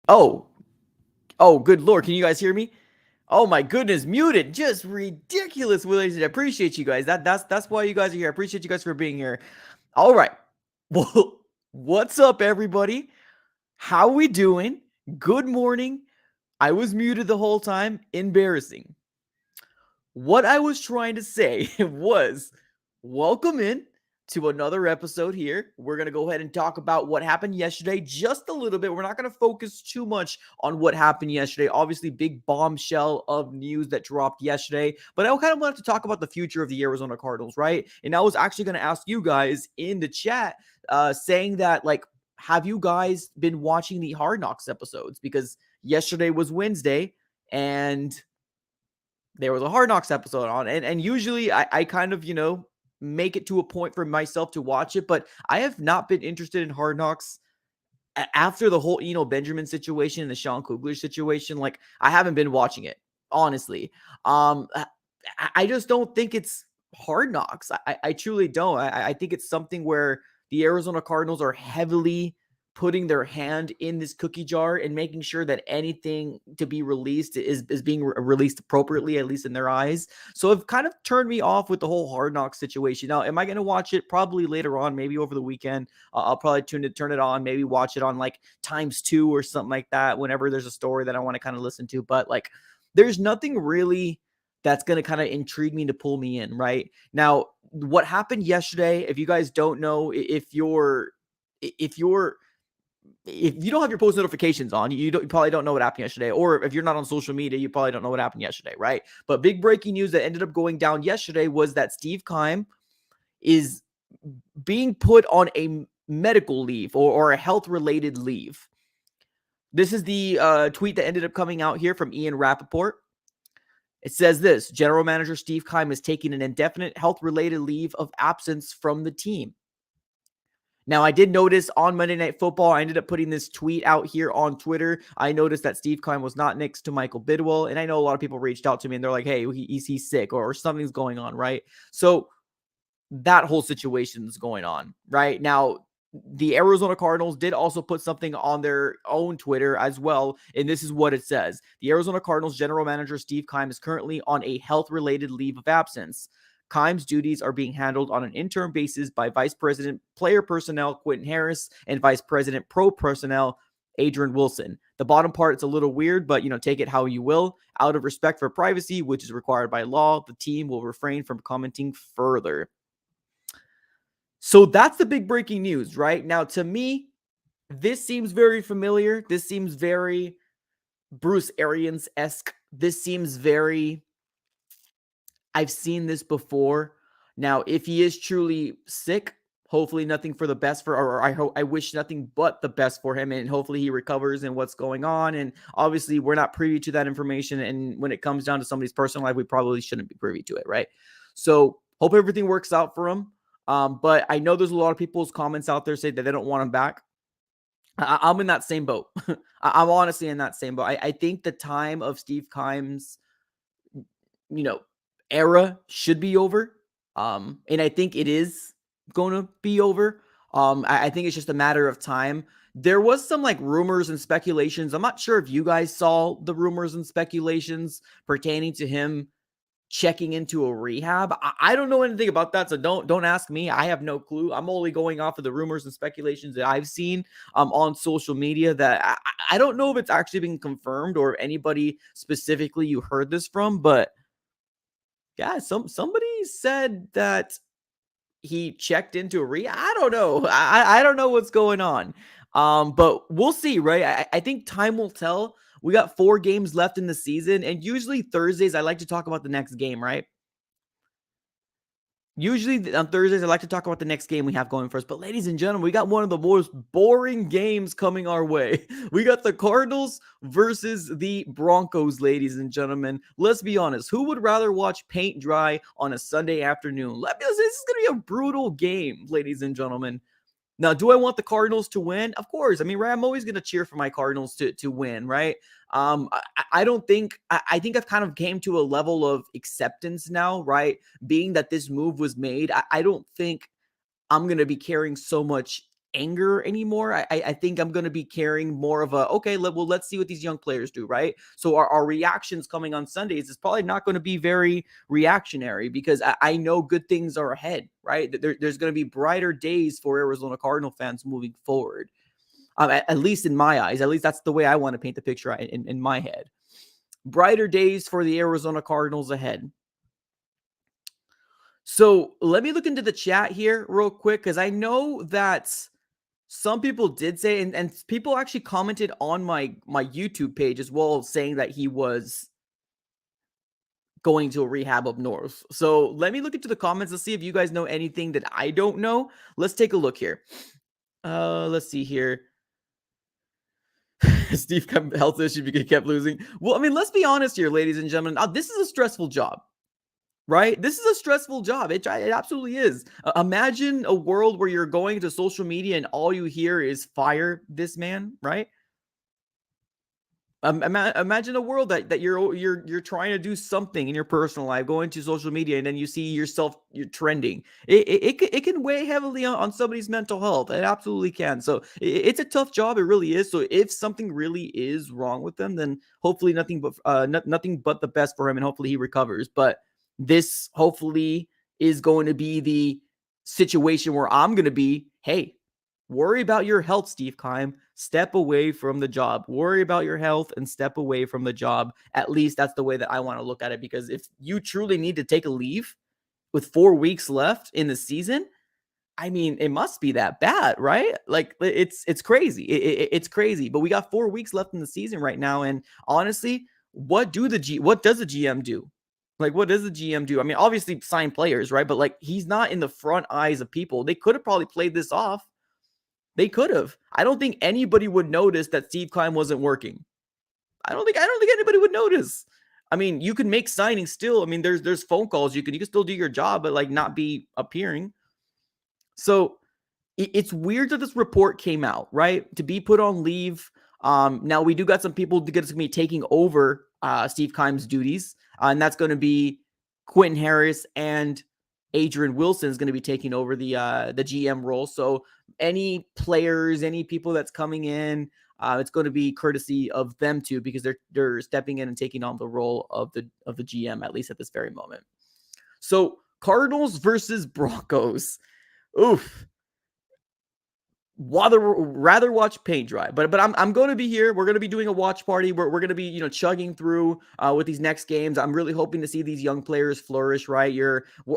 Oh, oh, good Lord. Can you guys hear me? Oh my goodness, muted. Just ridiculous, Williams. I appreciate you guys. That's why you guys are here. I appreciate you guys for being here. All right. Well, what's up, everybody? How we doing? Good morning. I was muted the whole time. Embarrassing. What I was trying to say was welcome in to another episode here. We're going to go ahead and talk about what happened yesterday just a little bit. We're not going to focus too much on what happened yesterday. Obviously, big bombshell of news that dropped yesterday, but I kind of wanted to talk about the future of the Arizona Cardinals, right? And I was actually going to ask you guys in the chat saying that, like, have you guys been watching the Hard Knocks episodes? Because yesterday was Wednesday and there was a Hard Knocks episode on, and usually I kind of, make it to a point for myself to watch it, but I have not been interested in Hard Knocks after the whole Benjamin situation and the Sean Kugler situation. Like, I haven't been watching it, honestly. I just don't think it's Hard Knocks. I truly don't. I think it's something where the Arizona Cardinals are heavily putting their hand in this cookie jar and making sure that anything to be released is being released appropriately, at least in their eyes. So it kind of turned me off with the whole Hard Knocks situation. Now, am I going to watch it? Probably later on, maybe over the weekend. I'll probably turn it on, maybe watch it on like ×2 or something like that whenever there's a story that I want to kind of listen to. But like, there's nothing really that's going to kind of intrigue me to pull me in right now. What happened yesterday, if you guys don't know, if you don't have your post notifications on, you probably don't know what happened yesterday. Or if you're not on social media, you probably don't know what happened yesterday, right? But big breaking news that ended up going down yesterday was that Steve Keim is being put on a medical leave or a health-related leave. This is the tweet that ended up coming out here from Ian Rappaport. It says this: General Manager Steve Keim is taking an indefinite health-related leave of absence from the team. Now, I did notice on Monday Night Football, I ended up putting this tweet out here on Twitter. I noticed that Steve Keim was not next to Michael Bidwell, and I know a lot of people reached out to me and they're like, hey, he's sick or something's going on, right? So that whole situation is going on right now. The Arizona Cardinals did also put something on their own Twitter as well, and this is what it says: the Arizona Cardinals general manager Steve Keim is currently on a health-related leave of absence. Keim's duties are being handled on an interim basis by Vice President Player Personnel Quentin Harris and Vice President Pro Personnel Adrian Wilson. The bottom part, it's a little weird, but take it how you will. Out of respect for privacy, which is required by law, the team will refrain from commenting further. So that's the big breaking news, right? Now, to me, this seems very familiar. This seems very Bruce Arians-esque. This seems very, I've seen this before. Now, if he is truly sick, hopefully nothing for the best or I wish nothing but the best for him, and hopefully he recovers and what's going on. And obviously we're not privy to that information. And when it comes down to somebody's personal life, we probably shouldn't be privy to it, right? So hope everything works out for him. But I know there's a lot of people's comments out there say that they don't want him back. I'm in that same boat. I'm honestly in that same boat. I think the time of Steve Keim's, era should be over. And I think it is going to be over. I think it's just a matter of time. There was some like rumors and speculations. I'm not sure if you guys saw the rumors and speculations pertaining to him checking into a rehab. I don't know anything about that, so don't ask me. I have no clue. I'm only going off of the rumors and speculations that I've seen on social media. That I don't know if it's actually been confirmed or anybody specifically you heard this from, but yeah, somebody said that he checked into a rehab. I don't know. I don't know what's going on. But we'll see, right? I think time will tell. We got 4 games left in the season, and usually Thursdays I like to talk about the next game, right? Usually on Thursdays I like to talk about the next game we have going for us. But ladies and gentlemen, we got one of the most boring games coming our way. We got the Cardinals versus the Broncos, ladies and gentlemen. Let's be honest. Who would rather watch paint dry on a Sunday afternoon? This is going to be a brutal game, ladies and gentlemen. Now, do I want the Cardinals to win? Of course. I mean, I'm always going to cheer for my Cardinals to win, right? I don't think, I think I've kind of came to a level of acceptance now, right? Being that this move was made, I don't think I'm going to be caring so much anger anymore. I think I'm going to be carrying more of a, okay, well, let's see what these young players do, right? So our reactions coming on Sundays is probably not going to be very reactionary because I know good things are ahead, right? There's going to be brighter days for Arizona Cardinal fans moving forward. At least in my eyes, at least that's the way I want to paint the picture in my head. Brighter days for the Arizona Cardinals ahead. So let me look into the chat here real quick because I know that some people did say, and people actually commented on my YouTube page as well, saying that he was going to a rehab up north. So let me look into the comments. Let's see if you guys know anything that I don't know. Let's take a look here. Let's see here. Steve Keim health issue because he kept losing. Well, I mean, let's be honest here, ladies and gentlemen. This is a stressful job, right? This is a stressful job. It absolutely is. Imagine a world where you're going to social media and all you hear is fire this man, right? Imagine a world that you're trying to do something in your personal life, going to social media, and then you see yourself you're trending. It can weigh heavily on somebody's mental health. It absolutely can. So it's a tough job. It really is. So if something really is wrong with them, then hopefully nothing but the best for him, and hopefully he recovers. But this hopefully is going to be the situation where I'm going to be, hey, worry about your health, Steve Keim. Step away from the job. Worry about your health and step away from the job. At least that's the way that I want to look at it. Because if you truly need to take a leave with 4 weeks left in the season, I mean, it must be that bad, right? Like it's crazy. It's crazy. But we got 4 weeks left in the season right now, and honestly, what does the GM do? Like, what does the GM do? I mean, obviously sign players, right? But like, he's not in the front eyes of people. They could have probably played this off. They could have. I don't think anybody would notice that Steve Keim wasn't working. I don't think anybody would notice. I mean, you can make signings still. I mean, there's phone calls. You can still do your job, but like not be appearing. So it's weird that this report came out, right? To be put on leave. Now we do got some people that's going to be taking over Steve Keim's duties, and that's going to be Quentin Harris and Adrian Wilson is going to be taking over the GM role. So any players, any people that's coming in, it's going to be courtesy of them too, because they're stepping in and taking on the role of the GM, at least at this very moment. So Cardinals versus Broncos. Oof. Rather watch paint dry, but I'm going to be here. We're going to be doing a watch party. We're going to be chugging through with these next games. I'm really hoping to see these young players flourish. Right,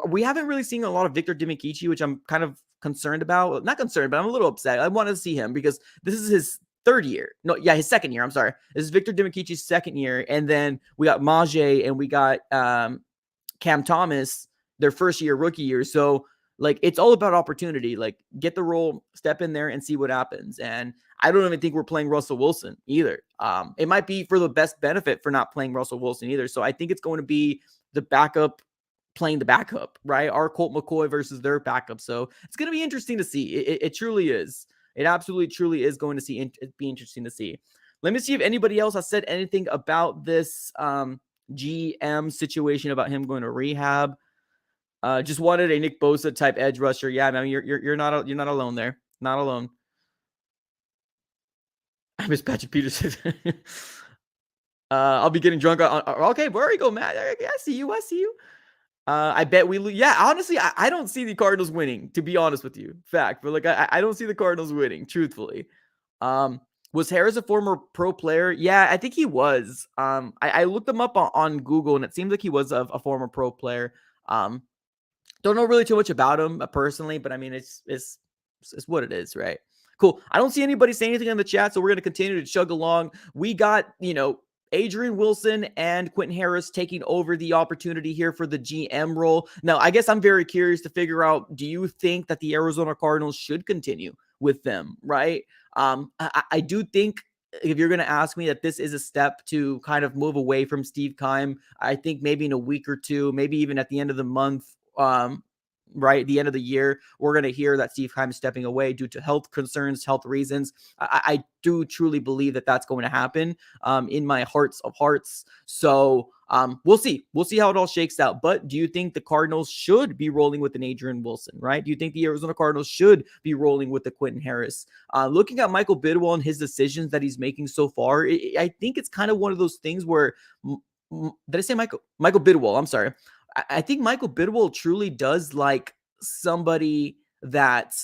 we haven't really seen a lot of Victor Dimikici, which I'm kind of concerned about. Not concerned, but I'm a little upset. I want to see him because this is his third year. No, yeah, his second year. I'm sorry. This is Victor Dimikici's second year, and then we got Maje and we got Cam Thomas, their first year, rookie year. So like, it's all about opportunity. Like, get the role, step in there and see what happens. And I don't even think we're playing Russell Wilson either. It might be for the best benefit for not playing Russell Wilson either. So I think it's going to be the backup playing the backup, right? Our Colt McCoy versus their backup. So it's going to be interesting to see. It truly is. It absolutely, truly is going to be interesting to see. Let me see if anybody else has said anything about this GM situation, about him going to rehab. Just wanted a Nick Bosa type edge rusher. Yeah, man, you're not alone there. Not alone. I miss Patrick Peterson. I'll be getting drunk on okay, where you go, Matt? I see you. I bet we lose. Yeah, honestly, I don't see the Cardinals winning, to be honest with you. Fact, but like I don't see the Cardinals winning, truthfully. Was Harris a former pro player? Yeah, I think he was. I looked him up on Google, and it seems like he was a former pro player. Don't know really too much about him personally, but I mean, it's what it is, right? Cool. I don't see anybody saying anything in the chat, so we're going to continue to chug along. We got, Adrian Wilson and Quentin Harris taking over the opportunity here for the GM role. Now, I guess I'm very curious to figure out, do you think that the Arizona Cardinals should continue with them, right? I do think, if you're going to ask me, that this is a step to kind of move away from Steve Keim. I think maybe in a week or two, maybe even at the end of the month, right at the end of the year, we're going to hear that Steve Keim is stepping away due to health concerns, health reasons. I do truly believe that that's going to happen in my hearts of hearts. So we'll see. We'll see how it all shakes out. But do you think the Cardinals should be rolling with an Adrian Wilson, right? Do you think the Arizona Cardinals should be rolling with the Quentin Harris? Looking at Michael Bidwell and his decisions that he's making so far, I think it's kind of one of those things where, did I say Michael Bidwell? I'm sorry. I think Michael Bidwell truly does like somebody that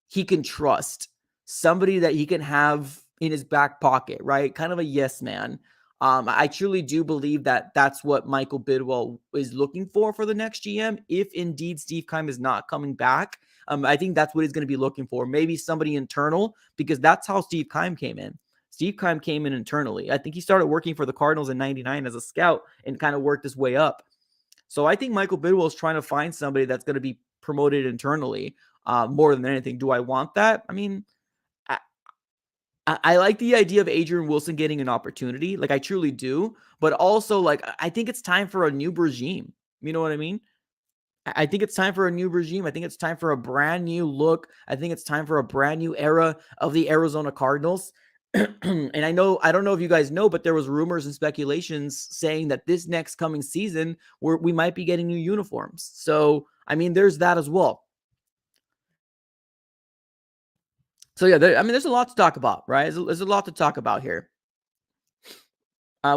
he can trust, somebody that he can have in his back pocket, right? Kind of a yes man. I truly do believe that that's what Michael Bidwell is looking for the next GM. If indeed Steve Keim is not coming back, I think that's what he's going to be looking for. Maybe somebody internal, because that's how Steve Keim came in. Steve Keim came in internally. I think he started working for the Cardinals in '99 as a scout and kind of worked his way up. So I think Michael Bidwell is trying to find somebody that's going to be promoted internally more than anything. Do I want that? I mean, I like the idea of Adrian Wilson getting an opportunity. Like, I truly do. But also, like, I think it's time for a new regime. You know what I mean? I think it's time for a new regime. I think it's time for a brand new look. I think it's time for a brand new era of the Arizona Cardinals. And I don't know if you guys know, but there was rumors and speculations saying that this next coming season we might be getting new uniforms. So, I mean, there's that as well. So yeah, there's a lot to talk about, right? There's a lot to talk about here.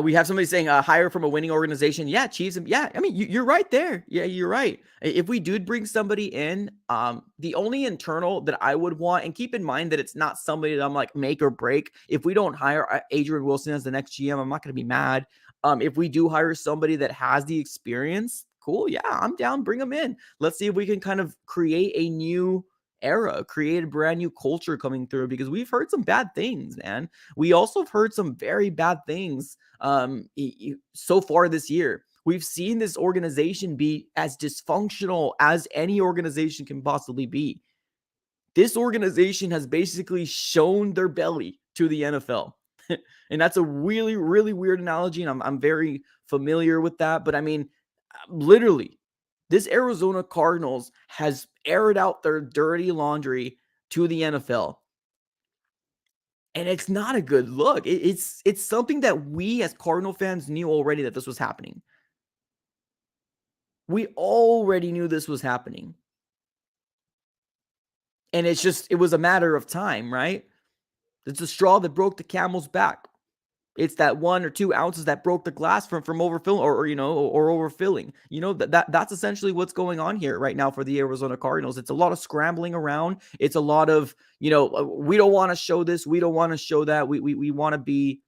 We have somebody saying hire from a winning organization. Yeah, Chiefs. Yeah, I mean, you're right there. Yeah, you're right. If we do bring somebody in, the only internal that I would want, and keep in mind that it's not somebody that I'm like make or break. If we don't hire Adrian Wilson as the next GM, I'm not going to be mad. If we do hire somebody that has the experience, cool. Yeah, I'm down. Bring them in. Let's see if we can kind of create a new era, create a brand new culture coming through, because we've heard some bad things, man. We also have heard some very bad things so far this year. We've seen this organization be as dysfunctional as any organization can possibly be. This organization has basically shown their belly to the NFL. And that's a really, really weird analogy. And I'm very familiar with that. But I mean, literally, this Arizona Cardinals has aired out their dirty laundry to the NFL. And it's not a good look. It's something that we as Cardinal fans knew already that this was happening. We already knew this was happening. And it was a matter of time, right? It's the straw that broke the camel's back. It's that 1 or 2 ounces that broke the glass from overfilling or overfilling. That's essentially what's going on here right now for the Arizona Cardinals. It's a lot of scrambling around. It's a lot of, we don't want to show this. We don't want to show that. We want to be,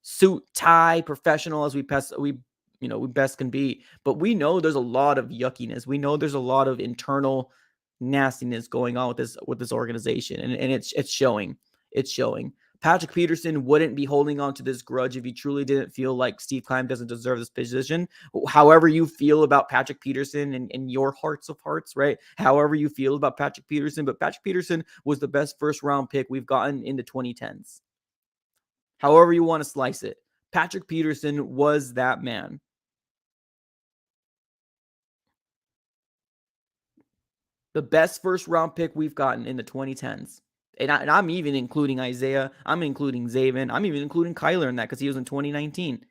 suit, tie, professional as we best can be. But we know there's a lot of yuckiness. We know there's a lot of internal nastiness going on with this organization. And it's showing. It's showing. Patrick Peterson wouldn't be holding on to this grudge if he truly didn't feel like Steve Keim doesn't deserve this position. However you feel about Patrick Peterson and your hearts of hearts, right? However you feel about Patrick Peterson, but Patrick Peterson was the best first round pick we've gotten in the 2010s. However you want to slice it, Patrick Peterson was that man. The best first round pick we've gotten in the 2010s. And I'm even including Isaiah. I'm including Zaven. I'm even including Kyler in that because he was in 2019.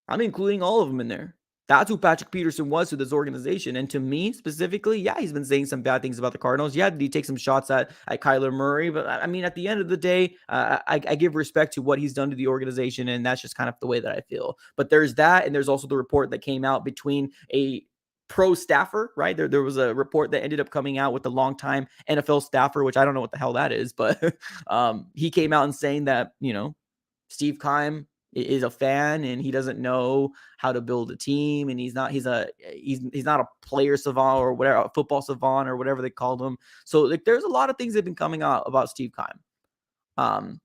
I'm including all of them in there. That's who Patrick Peterson was to this organization. And to me specifically, yeah, he's been saying some bad things about the Cardinals. Yeah, did he take some shots at Kyler Murray? But I mean, at the end of the day, I give respect to what he's done to the organization. And that's just kind of the way that I feel. But there's that. And there's also the report that came out between a pro staffer, right? There was a report that ended up coming out with the longtime NFL staffer, which I don't know what the hell that is, but he came out and saying that, Steve Keim is a fan and he doesn't know how to build a team, and he's not a player savant or whatever, a football savant or whatever they called him. So like there's a lot of things that have been coming out about Steve Keim.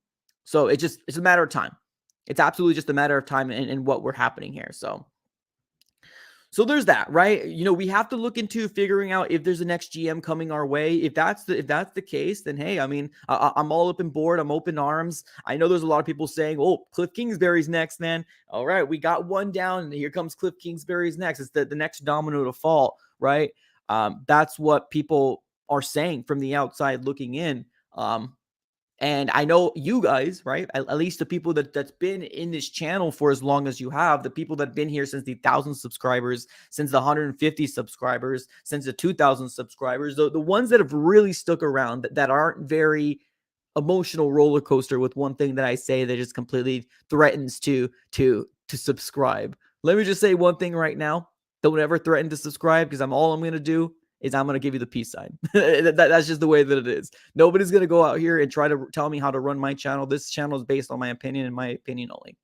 So it's a matter of time. It's absolutely just a matter of time and what we're happening here. So So there's that, right? We have to look into figuring out if there's a next GM coming our way. If that's the case, then hey, I mean, I'm all open board. I'm open arms. I know there's a lot of people saying, "Oh, Cliff Kingsbury's next, man." All right, we got one down, and here comes Cliff Kingsbury's next. It's the next domino to fall, right? That's what people are saying from the outside looking in. And I know you guys, right? At least the people that's been in this channel for as long as you have, the people that have been here since the 1,000 subscribers, since the 150 subscribers, since the 2,000 subscribers, the ones that have really stuck around, that aren't very emotional roller coaster with one thing that I say that just completely threatens to subscribe. Let me just say one thing right now. Don't ever threaten to subscribe, because all I'm going to do is I'm going to give you the peace sign. That's just the way that it is. Nobody's going to go out here and try to tell me how to run my channel. This channel is based on my opinion and my opinion only.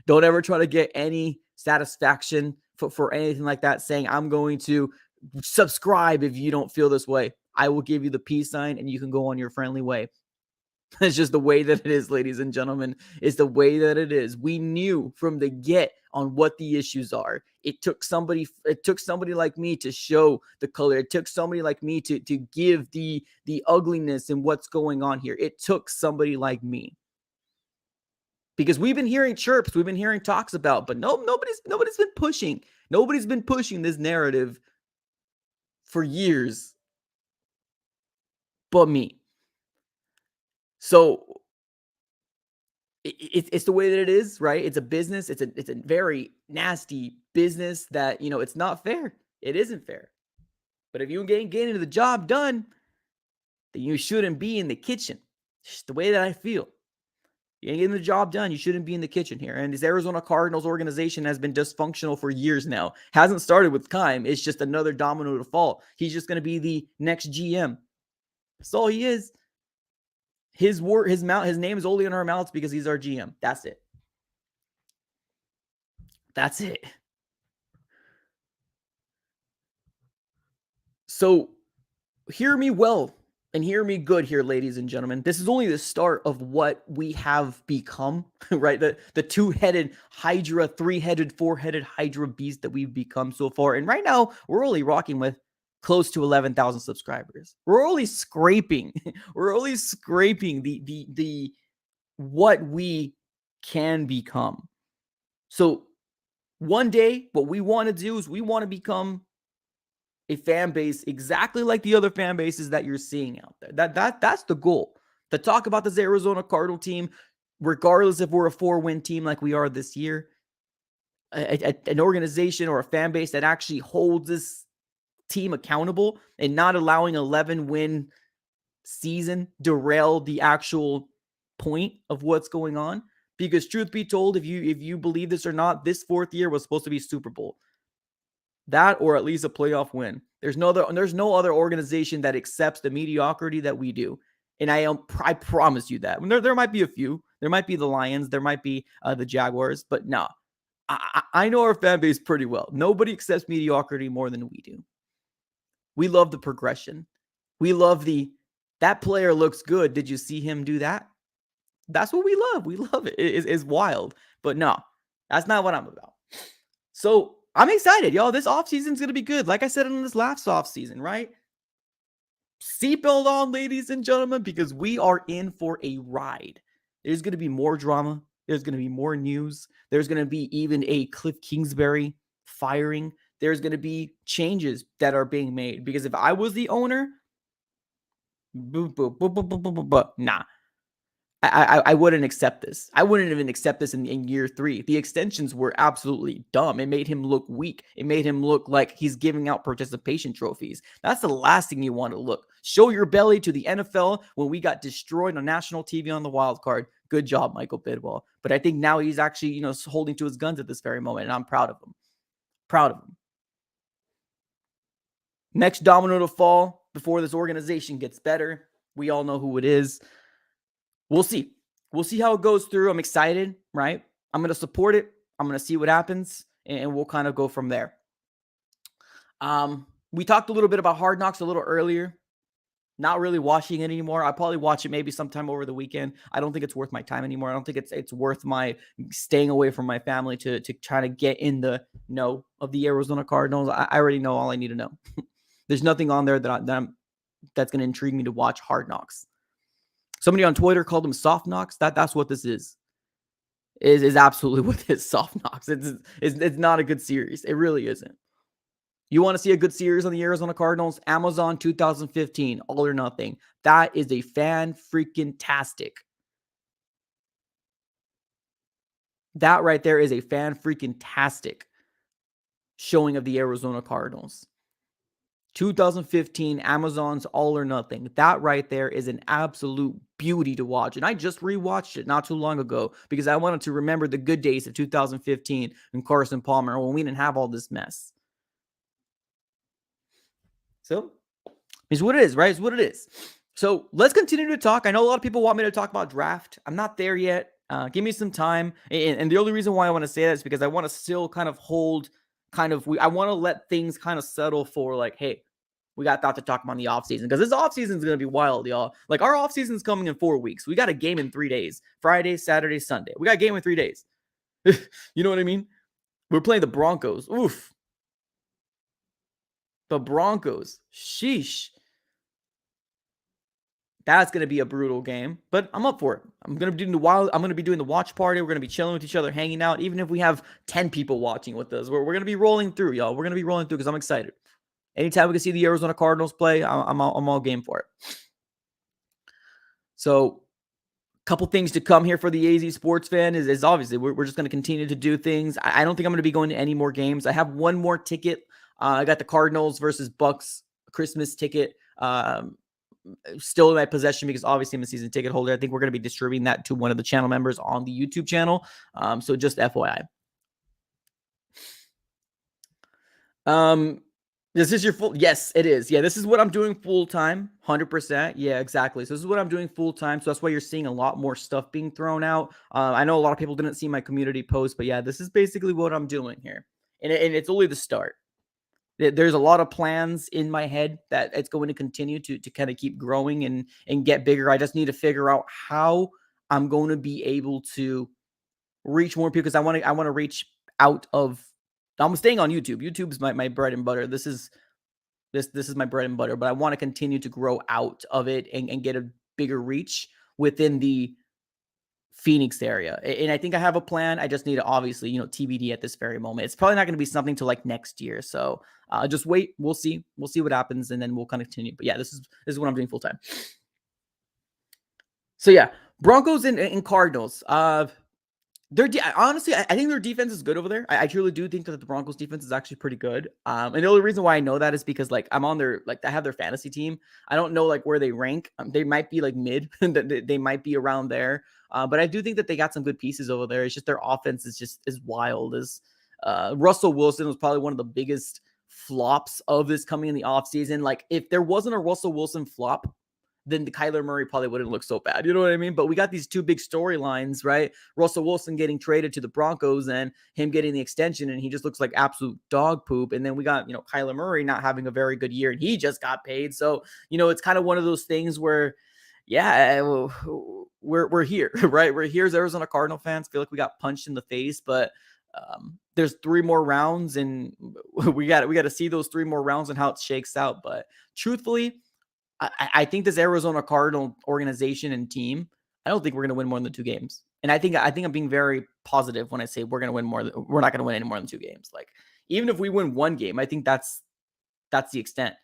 Don't ever try to get any satisfaction for anything like that, saying I'm going to subscribe if you don't feel this way. I will give you the peace sign and you can go on your friendly way. It's just the way that it is, ladies and gentlemen. It's the way that it is. We knew from the get on what the issues are. It took somebody like me to show the color. It took somebody like me to give the ugliness and what's going on here. It took somebody like me. Because we've been hearing chirps, we've been hearing talks about, but nobody's been pushing. Nobody's been pushing this narrative for years but me. So it's the way that it is, right? It's a business. It's a very nasty business that, it's not fair. It isn't fair. But if you ain't getting the job done, then you shouldn't be in the kitchen. It's just the way that I feel. You ain't getting the job done, you shouldn't be in the kitchen here. And this Arizona Cardinals organization has been dysfunctional for years now. Hasn't started with Keim. It's just another domino to fall. He's just going to be the next GM. That's all he is. His name is only in our mouths because he's our GM. That's it. That's it. So hear me well and hear me good here, ladies and gentlemen. This is only the start of what we have become, right? The two-headed Hydra, three-headed, four-headed Hydra beast that we've become so far. And right now, we're only rocking with close to 11,000 subscribers. We're only scraping. We're only scraping the what we can become. So one day, what we want to do is we want to become a fan base exactly like the other fan bases that you're seeing out there. That's the goal. To talk about this Arizona Cardinal team, regardless if we're a 4-win team like we are this year, an organization or a fan base that actually holds this team accountable and not allowing 11-win season derail the actual point of what's going on. Because truth be told, if you believe this or not, this 4th year was supposed to be Super Bowl. That, or at least a playoff win. There's no other organization that accepts the mediocrity that we do. And I promise you that. There might be a few. There might be the Lions. There might be the Jaguars. But no, I know our fan base pretty well. Nobody accepts mediocrity more than we do. We love the progression. We love that player looks good. Did you see him do that? That's what we love. We love it. It's wild. But no, that's not what I'm about. So I'm excited, y'all. This offseason is going to be good. Like I said in this last offseason, right? Seatbelt on, ladies and gentlemen, because we are in for a ride. There's going to be more drama. There's going to be more news. There's going to be even a Cliff Kingsbury firing. There's going to be changes that are being made. Because if I was the owner, nah. I wouldn't accept this. I wouldn't even accept this in year 3. The extensions were absolutely dumb. It made him look weak. It made him look like he's giving out participation trophies. That's the last thing you want to look. Show your belly to the NFL when we got destroyed on national TV on the wild card. Good job, Michael Bidwell. But I think now he's actually, holding to his guns at this very moment, and I'm proud of him. Proud of him. Next domino to fall before this organization gets better. We all know who it is. We'll see. We'll see how it goes through. I'm excited, right? I'm going to support it. I'm going to see what happens, and we'll kind of go from there. We talked a little bit about Hard Knocks a little earlier. Not really watching it anymore. I'll probably watch it maybe sometime over the weekend. I don't think it's worth my time anymore. I don't think it's worth my staying away from my family to try to get in the know of the Arizona Cardinals. I already know all I need to know. There's nothing on there that's going to intrigue me to watch Hard Knocks. Somebody on Twitter called them soft knocks. That's what this is. Is absolutely what this soft knocks. It's not a good series. It really isn't. You want to see a good series on the Arizona Cardinals? Amazon 2015, All or Nothing. That is a fan-freaking-tastic. That right there is a fan-freaking-tastic showing of the Arizona Cardinals. 2015, Amazon's All or Nothing. That right there is an absolute beauty to watch. And I just rewatched it not too long ago because I wanted to remember the good days of 2015 and Carson Palmer when we didn't have all this mess. So, it's what it is, right? It's what it is. So, let's continue to talk. I know a lot of people want me to talk about draft. I'm not there yet. Give me some time. And the only reason why I want to say that is because I want to still kind of hold I want to let things kind of settle for like, hey, we got that to talk about in the offseason because this offseason is going to be wild, y'all. Like our offseason is coming in 4 weeks. We got a game in 3 days, Friday, Saturday, Sunday. We got a game in 3 days. You know what I mean? We're playing the Broncos. Oof. The Broncos. Sheesh. That's going to be a brutal game, but I'm up for it. I'm going to be doing the watch party. We're going to be chilling with each other, hanging out, even if we have 10 people watching with us. We're going to be rolling through, y'all. We're going to be rolling through because I'm excited. Anytime we can see the Arizona Cardinals play, I'm all game for it. So, a couple things to come here for the AZ sports fan is obviously we're just going to continue to do things. I don't think I'm going to be going to any more games. I have one more ticket. I got the Cardinals versus Bucks Christmas ticket still in my possession because obviously I'm a season ticket holder. I think we're going to be distributing that to one of the channel members on the YouTube channel. So just FYI. This is your full, yes, it is. Yeah, this is what I'm doing full time, 100%. Yeah, exactly. So this is what I'm doing full time. So that's why you're seeing a lot more stuff being thrown out. I know a lot of people didn't see my community post, but yeah, this is basically what I'm doing here. And it's only the start. There's a lot of plans in my head that it's going to continue to kind of keep growing and get bigger. I just need to figure out how I'm going to be able to reach more people because I want to reach out of. I'm staying on YouTube. YouTube is my bread and butter. This is my bread and butter, but I want to continue to grow out of it and get a bigger reach within the Phoenix area. And I think I have a plan. I just need to obviously, TBD at this very moment. It's probably not going to be something to like next year. So just wait. We'll see. We'll see what happens and then we'll kind of continue. But yeah, this is what I'm doing full time. So yeah, Broncos and Cardinals. Honestly, I think their defense is good over there. I truly do think that the Broncos defense is actually pretty good. And the only reason why I know that is because like I'm on their I have their fantasy team. I don't know like where they rank. They might be like mid. They might be around there. But I do think that they got some good pieces over there. It's just their offense is just as wild as Russell Wilson was probably one of the biggest flops of this coming in the offseason. Like if there wasn't a Russell Wilson flop, then the Kyler Murray probably wouldn't look so bad. You know what I mean? But we got these two big storylines, right? Russell Wilson getting traded to the Broncos and him getting the extension, and he just looks like absolute dog poop. And then we got, Kyler Murray not having a very good year, and he just got paid. So, it's kind of one of those things where, yeah, we're here, right? We're here as Arizona Cardinal fans. Feel like we got punched in the face, but there's 3 more rounds, and we got to see those 3 more rounds and how it shakes out. But truthfully, I think this Arizona Cardinal organization and team, I don't think we're going to win more than 2 games. And I think I'm being very positive when I say we're going to win we're not going to win any more than 2 games. Like even if we win 1 game, I think that's the extent.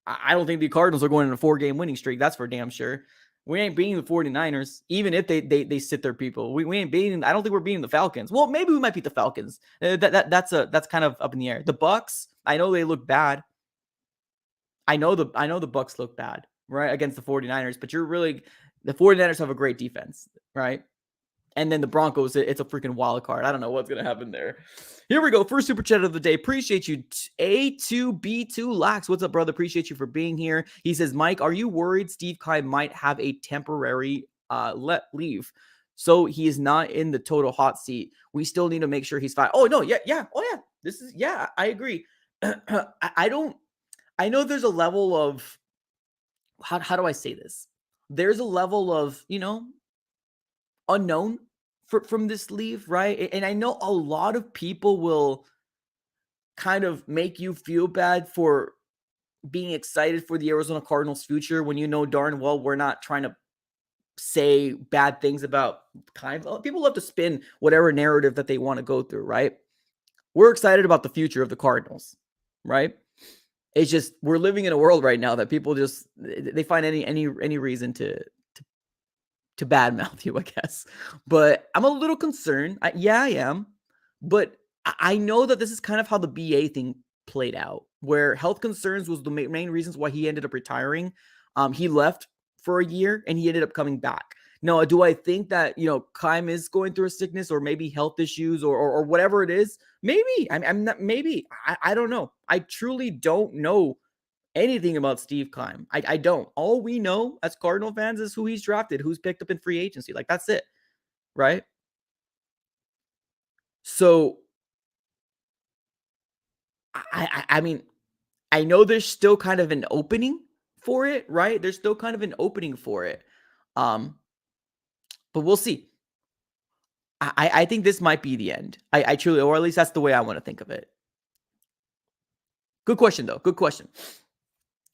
I don't think the Cardinals are going on a 4-game winning streak. That's for damn sure. We ain't beating the 49ers, even if they sit their people. We ain't beating. I don't think we're beating the Falcons. Well, maybe we might beat the Falcons. That's kind of up in the air. The Bucks, I know they look bad. I know the Bucks look bad, right, against the 49ers, but the 49ers have a great defense, right? And then the Broncos, it's a freaking wild card. I don't know what's going to happen there. Here we go. First super chat of the day. Appreciate you. A2B2 Lax. What's up, brother? Appreciate you for being here. He says, Mike, are you worried Steve Keim might have a temporary leave? So he is not in the total hot seat. We still need to make sure he's fine. Oh, no. Yeah. Oh, yeah. I agree. I know there's a level of how do I say this? There's a level of, unknown from this leave, right? And I know a lot of people will kind of make you feel bad for being excited for the Arizona Cardinals future when you know darn well we're not trying to say bad things about people love to spin whatever narrative that they want to go through, right? We're excited about the future of the Cardinals, right? It's just we're living in a world right now that people just they find any reason to badmouth you, I guess. But I'm a little concerned. I am, but I know that this is kind of how the BA thing played out, where health concerns was the main reasons why he ended up retiring. He left for a year and he ended up coming back. Now, do I think that Keim is going through a sickness or maybe health issues or whatever it is? Maybe. I'm not. Maybe I don't know. I truly don't know anything about Steve Keim. I don't. All we know as Cardinal fans is who he's drafted, who's picked up in free agency. Like that's it, right? So I mean, I know there's still kind of an opening for it, right? There's still kind of an opening for it. Um, but we'll see. I think this might be the end. I truly, or at least that's the way I want to think of it. Good question, though. Good question.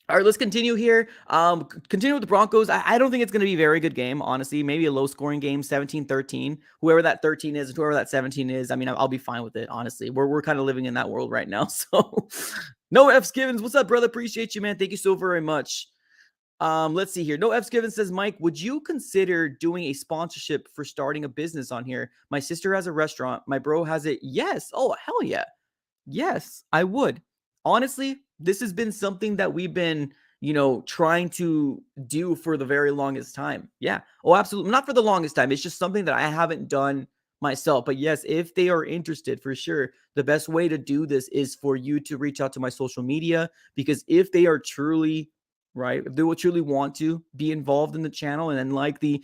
All right, let's continue here. Continue with the Broncos. I don't think it's going to be a very good game, honestly. Maybe a low-scoring game, 17-13. Whoever that 13 is, whoever that 17 is, I mean, I'll be fine with it, honestly. We're kind of living in that world right now. So, no F's Givens. What's up, brother? Appreciate you, man. Thank you so very much. Let's see here. No F's Given says, Mike, would you consider doing a sponsorship for starting a business on here? My sister has a restaurant. My bro has it. Yes. Oh, hell yeah. Yes, I would. Honestly, this has been something that we've been, trying to do for the very longest time. Yeah. Oh, absolutely. Not for the longest time. It's just something that I haven't done myself. But yes, if they are interested, for sure, the best way to do this is for you to reach out to my social media, because if they are truly right, if they will truly want to be involved in the channel and then like the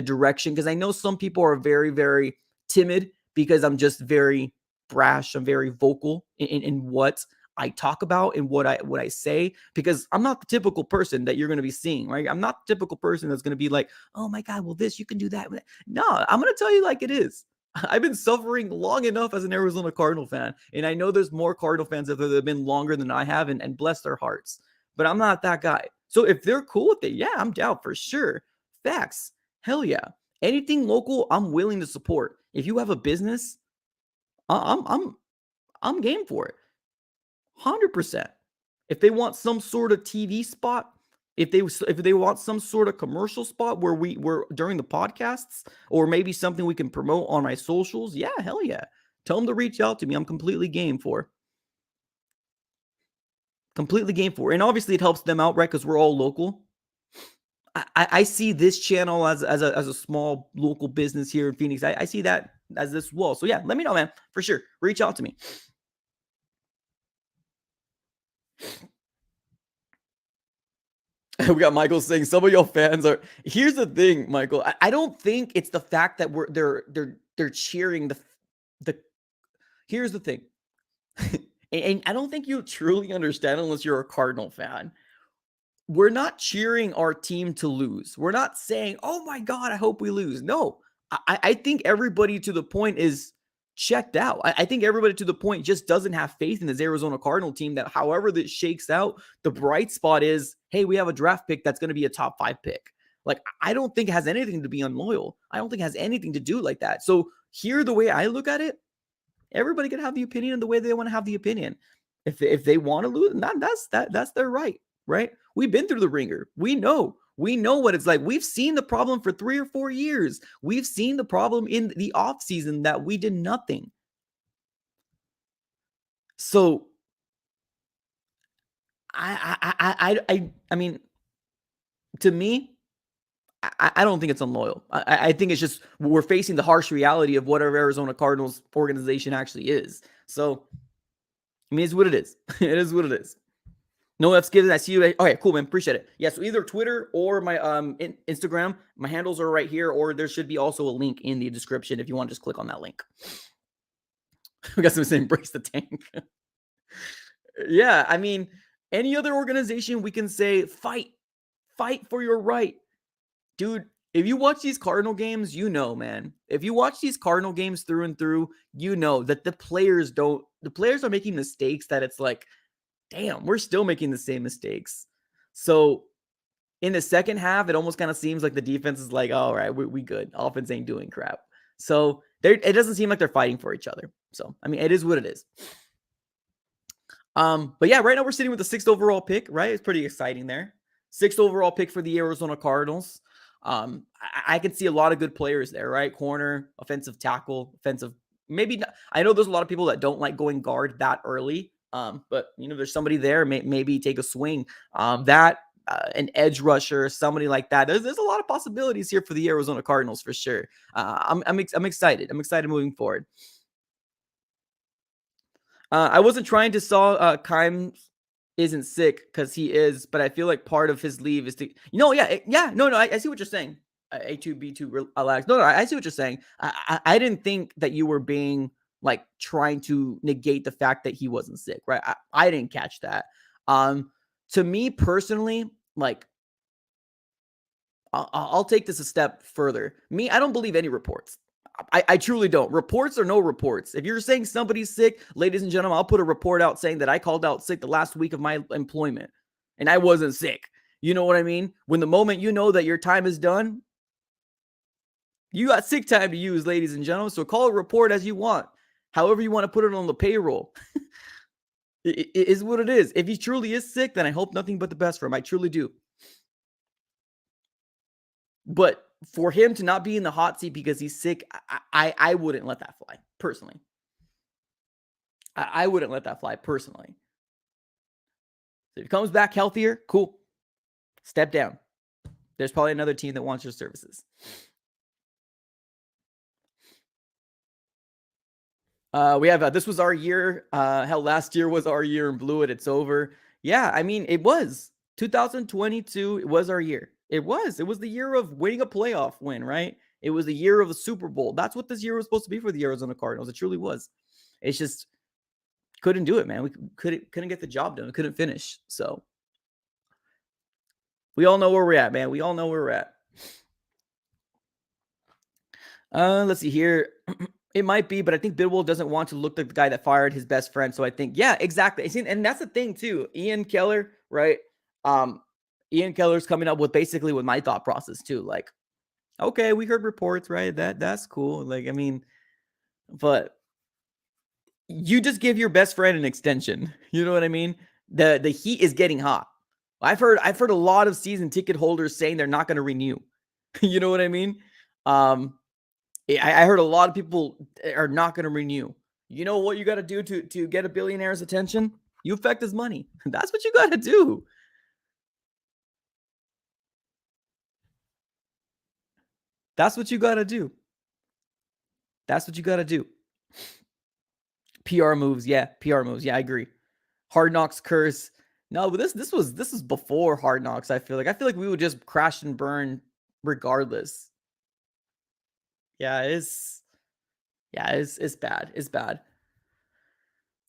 direction, because I know some people are very, very timid because I'm just very brash. I'm very vocal in what I talk about and what I say, because I'm not the typical person that you're going to be seeing, right? I'm not the typical person that's going to be like, oh my God, well, this, you can do that. No, I'm going to tell you like it is. I've been suffering long enough as an Arizona Cardinal fan, and I know there's more Cardinal fans out there that have been longer than I have, and bless their hearts. But I'm not that guy. So if they're cool with it, yeah, I'm down for sure. Facts. Hell yeah. Anything local, I'm willing to support. If you have a business, I'm game for it. 100%. If they want some sort of TV spot, if they want some sort of commercial spot where we're during the podcasts, or maybe something we can promote on my socials, yeah, hell yeah. Tell them to reach out to me. I'm completely game for. Completely game for. And obviously it helps them out, right? Because we're all local. I see this channel as a small local business here in Phoenix. I see that as this wall. So yeah, let me know, man. For sure. Reach out to me. We got Michael saying some of your fans are. Here's the thing, Michael. I don't think it's the fact that they're cheering the. Here's the thing, and I don't think you truly understand unless you're a Cardinal fan. We're not cheering our team to lose. We're not saying, "Oh my God, I hope we lose." No, I think everybody to the point is checked out. I think everybody to the point just doesn't have faith in this Arizona Cardinal team, that however this shakes out, the bright spot is, hey, we have a draft pick that's going to be a top 5 pick. Like, I don't think it has anything to be unloyal. I don't think it has anything to do like that. So here, the way I look at it, everybody can have the opinion in the way they want to have the opinion. If they want to lose, that's their right, right? We've been through the ringer. We know what it's like. We've seen the problem for 3 or 4 years. We've seen the problem in the offseason that we did nothing. So I mean, to me, I don't think it's unloyal. I think it's just we're facing the harsh reality of what our Arizona Cardinals organization actually is. So, I mean, it's what it is. It is what it is. No F's given. I see you. Okay, cool, man. Appreciate it. Yeah, so either Twitter or my Instagram. My handles are right here, or there should be also a link in the description if you want to just click on that link. We got some saying embrace the tank. Yeah, I mean, any other organization we can say fight Fight for your right. Dude, if you watch these Cardinal games, you know, man. If you watch these Cardinal games through and through, you know that the players are making mistakes that it's like, damn, we're still making the same mistakes. So in the second half, it almost kind of seems like the defense is like, all right, we good. Offense ain't doing crap. So it doesn't seem like they're fighting for each other. So, I mean, it is what it is. But yeah, right now we're sitting with the 6th overall pick, right? It's pretty exciting there. 6th overall pick for the Arizona Cardinals. I can see a lot of good players there, right? Corner, offensive tackle, offensive. Maybe not, I know there's a lot of people that don't like going guard that early. But there's somebody there. Maybe take a swing. An edge rusher, somebody like that. There's a lot of possibilities here for the Arizona Cardinals for sure. I'm excited. I'm excited moving forward. I wasn't trying to saw Keim isn't sick because he is, but I feel like part of his leave is to, no, I see what you're saying. A2B2 relax. No, I see what you're saying. I didn't think that you were being like trying to negate the fact that he wasn't sick, right? I didn't catch that. To me personally, like, I'll take this a step further. I don't believe any reports. I truly don't. Reports or no reports. If you're saying somebody's sick, ladies and gentlemen, I'll put a report out saying that I called out sick the last week of my employment and I wasn't sick. You know what I mean? When the moment you know that your time is done, you got sick time to use, ladies and gentlemen. So call a report as you want. However you want to put it on the payroll. It is what it is. If he truly is sick, then I hope nothing but the best for him. I truly do. But for him to not be in the hot seat because he's sick, I wouldn't let that fly, personally. I wouldn't let that fly, personally. So if he comes back healthier, cool. Step down. There's probably another team that wants your services. We have this was our year. Hell, last year was our year and blew it. It's over. Yeah, I mean, it was 2022. It was our year. It was the year of winning a playoff win, right? It was the year of the Super Bowl. That's what this year was supposed to be for the Arizona Cardinals. It truly was. It's just couldn't do it, man. We couldn't get the job done. We couldn't finish. So we all know where we're at, man. We all know where we're at. Let's see here. It might be, but I think Bidwell doesn't want to look like the guy that fired his best friend. So I think, yeah, exactly. And that's the thing too. Ian Keller, right? Ian Keller's coming up with basically with my thought process too. Like, okay, we heard reports, right? That's cool. Like, I mean, but you just give your best friend an extension. You know what I mean? The heat is getting hot. I've heard a lot of season ticket holders saying they're not going to renew. You know what I mean? I heard a lot of people are not going to renew. You know what you got to do to get a billionaire's attention? You affect his money. That's what you got to do. That's what you got to do. That's what you got to do. PR moves. Yeah, PR moves. Yeah, I agree. Hard Knocks curse. No, but this was before Hard Knocks, I feel like we would just crash and burn regardless. Yeah, it's bad. It's bad.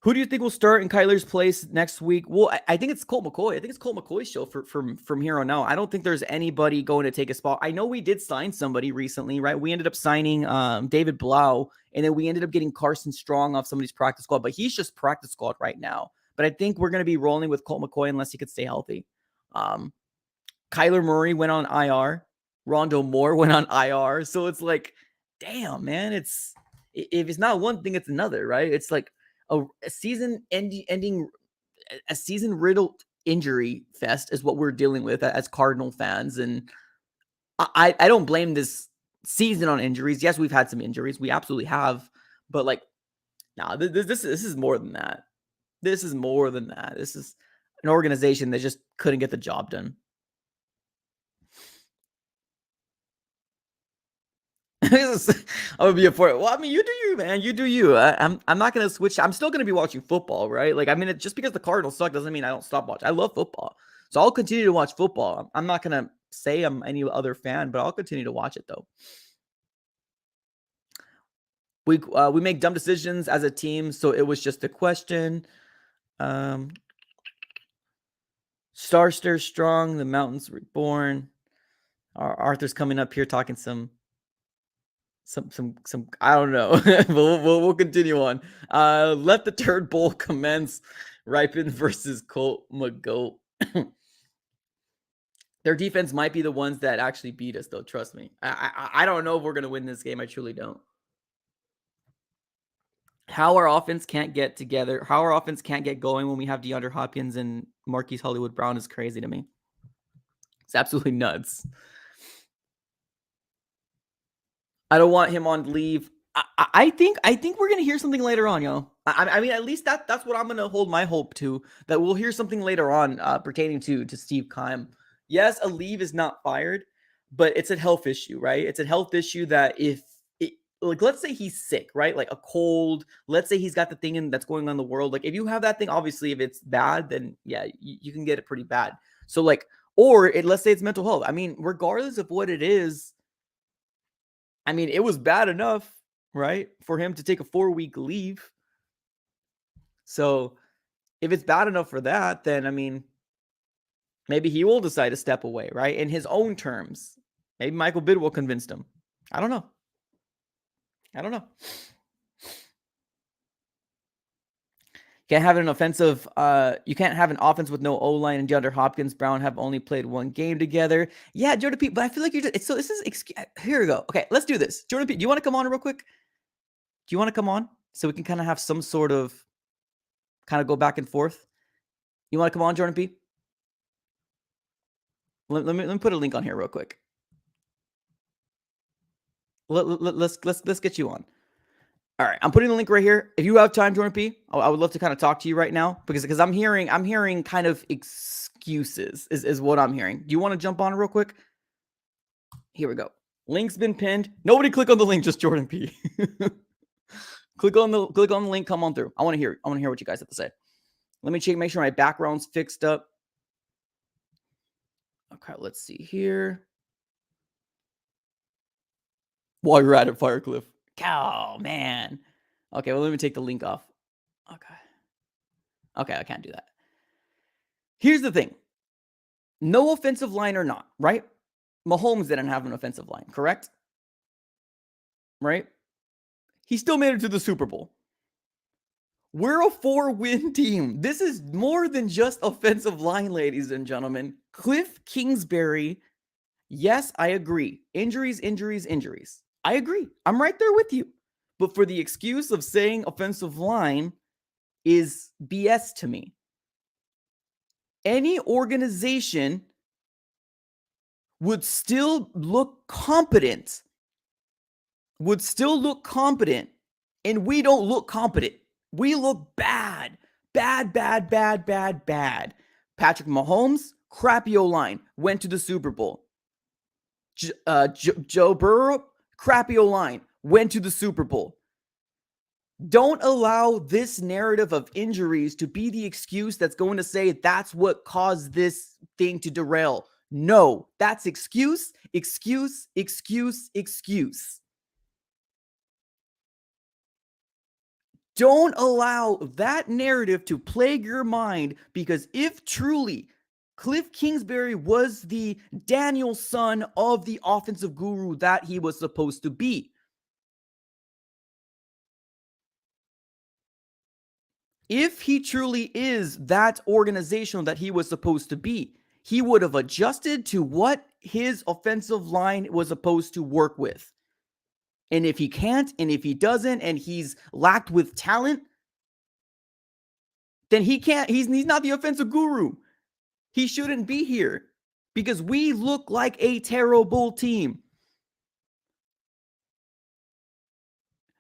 Who do you think will start in Kyler's place next week? Well, I think it's Colt McCoy. I think it's Colt McCoy's show from here on out. I don't think there's anybody going to take a spot. I know we did sign somebody recently, right? We ended up signing David Blau, and then we ended up getting Carson Strong off somebody's practice squad, but he's just practice squad right now. But I think we're going to be rolling with Colt McCoy unless he could stay healthy. Kyler Murray went on IR. Rondo Moore went on IR. So it's like, damn, man. If it's not one thing, it's another, right? It's like a season ending, a season riddled injury fest is what we're dealing with as Cardinal fans. And I don't blame this season on injuries. Yes, we've had some injuries. We absolutely have. But like, nah, this is more than that. This is more than that. This is an organization that just couldn't get the job done. I'm gonna be a for it. Well, I mean, you do you, man. You do you. I'm not gonna switch. I'm still gonna be watching football, right? Like, I mean, just because the Cardinals suck doesn't mean I don't stop watching. I love football, so I'll continue to watch football. I'm not gonna say I'm any other fan, but I'll continue to watch it though. We make dumb decisions as a team, so it was just a question. Star Stir Strong, the mountains reborn. Arthur's coming up here talking some I don't know. But we'll continue on. Let the Turd Bowl commence. Ripon versus Colt McGoat. Their defense might be the ones that actually beat us, though. Trust me. I don't know if we're gonna win this game. I truly don't. How our offense can't get together, how our offense can't get going when we have DeAndre Hopkins and Marquise Hollywood Brown is crazy to me. It's absolutely nuts. I don't want him on leave. I think we're gonna hear something later on, yo. I mean, at least that's what I'm gonna hold my hope to, that we'll hear something later on pertaining to Steve Keim. Yes, a leave is not fired, but it's a health issue, right? It's a health issue that if like, let's say he's sick, right? Like a cold. Let's say he's got the thing that's going on in the world. Like if you have that thing, obviously, if it's bad, then yeah, you can get it pretty bad. So like, or let's say it's mental health. I mean, regardless of what it is, I mean, it was bad enough, right, for him to take a 4-week leave. So if it's bad enough for that, then I mean, maybe he will decide to step away, right, in his own terms. Maybe Michael Bidwell convinced him. I don't know. Can't have an offensive. You can't have an offense with no O-line and DeAndre Hopkins, Brown have only played one game together. Yeah, Jordan P. But I feel like you're just. So this is. Here we go. Okay, let's do this. Jordan P. Do you want to come on real quick? Do you want to come on so we can kind of have some sort of, kind of go back and forth? You want to come on, Jordan P? Let me put a link on here real quick. Let's get you on. All right, I'm putting the link right here. If you have time, Jordan P, I would love to kind of talk to you right now because I'm hearing kind of excuses is what I'm hearing. Do you want to jump on real quick? Here we go. Link's been pinned. Nobody click on the link, just Jordan P. click on the link. Come on through. I want to hear what you guys have to say. Let me make sure my background's fixed up. Okay, let's see here. While you're at it, Firecliff. Oh, man. Okay, well, let me take the link off. Okay, I can't do that. Here's the thing. No offensive line or not, right? Mahomes didn't have an offensive line, correct? Right? He still made it to the Super Bowl. We're a 4-win team. This is more than just offensive line, ladies and gentlemen. Cliff Kingsbury, yes, I agree. Injuries. I agree. I'm right there with you. But for the excuse of saying offensive line is BS to me. Any organization would still look competent. And we don't look competent. We look bad. Bad. Patrick Mahomes, crappy O-line, went to the Super Bowl. Joe Burrow, crappy O-line, went to the Super Bowl. Don't allow this narrative of injuries to be the excuse that's going to say that's what caused this thing to derail. No, that's excuse. Don't allow that narrative to plague your mind, because if truly Cliff Kingsbury was the Daniel son of the offensive guru that he was supposed to be, if he truly is that organizational that he was supposed to be, he would have adjusted to what his offensive line was supposed to work with. And if he can't, and if he doesn't, and he's lacked with talent, then he can't. He's not the offensive guru. He shouldn't be here because we look like a terrible team.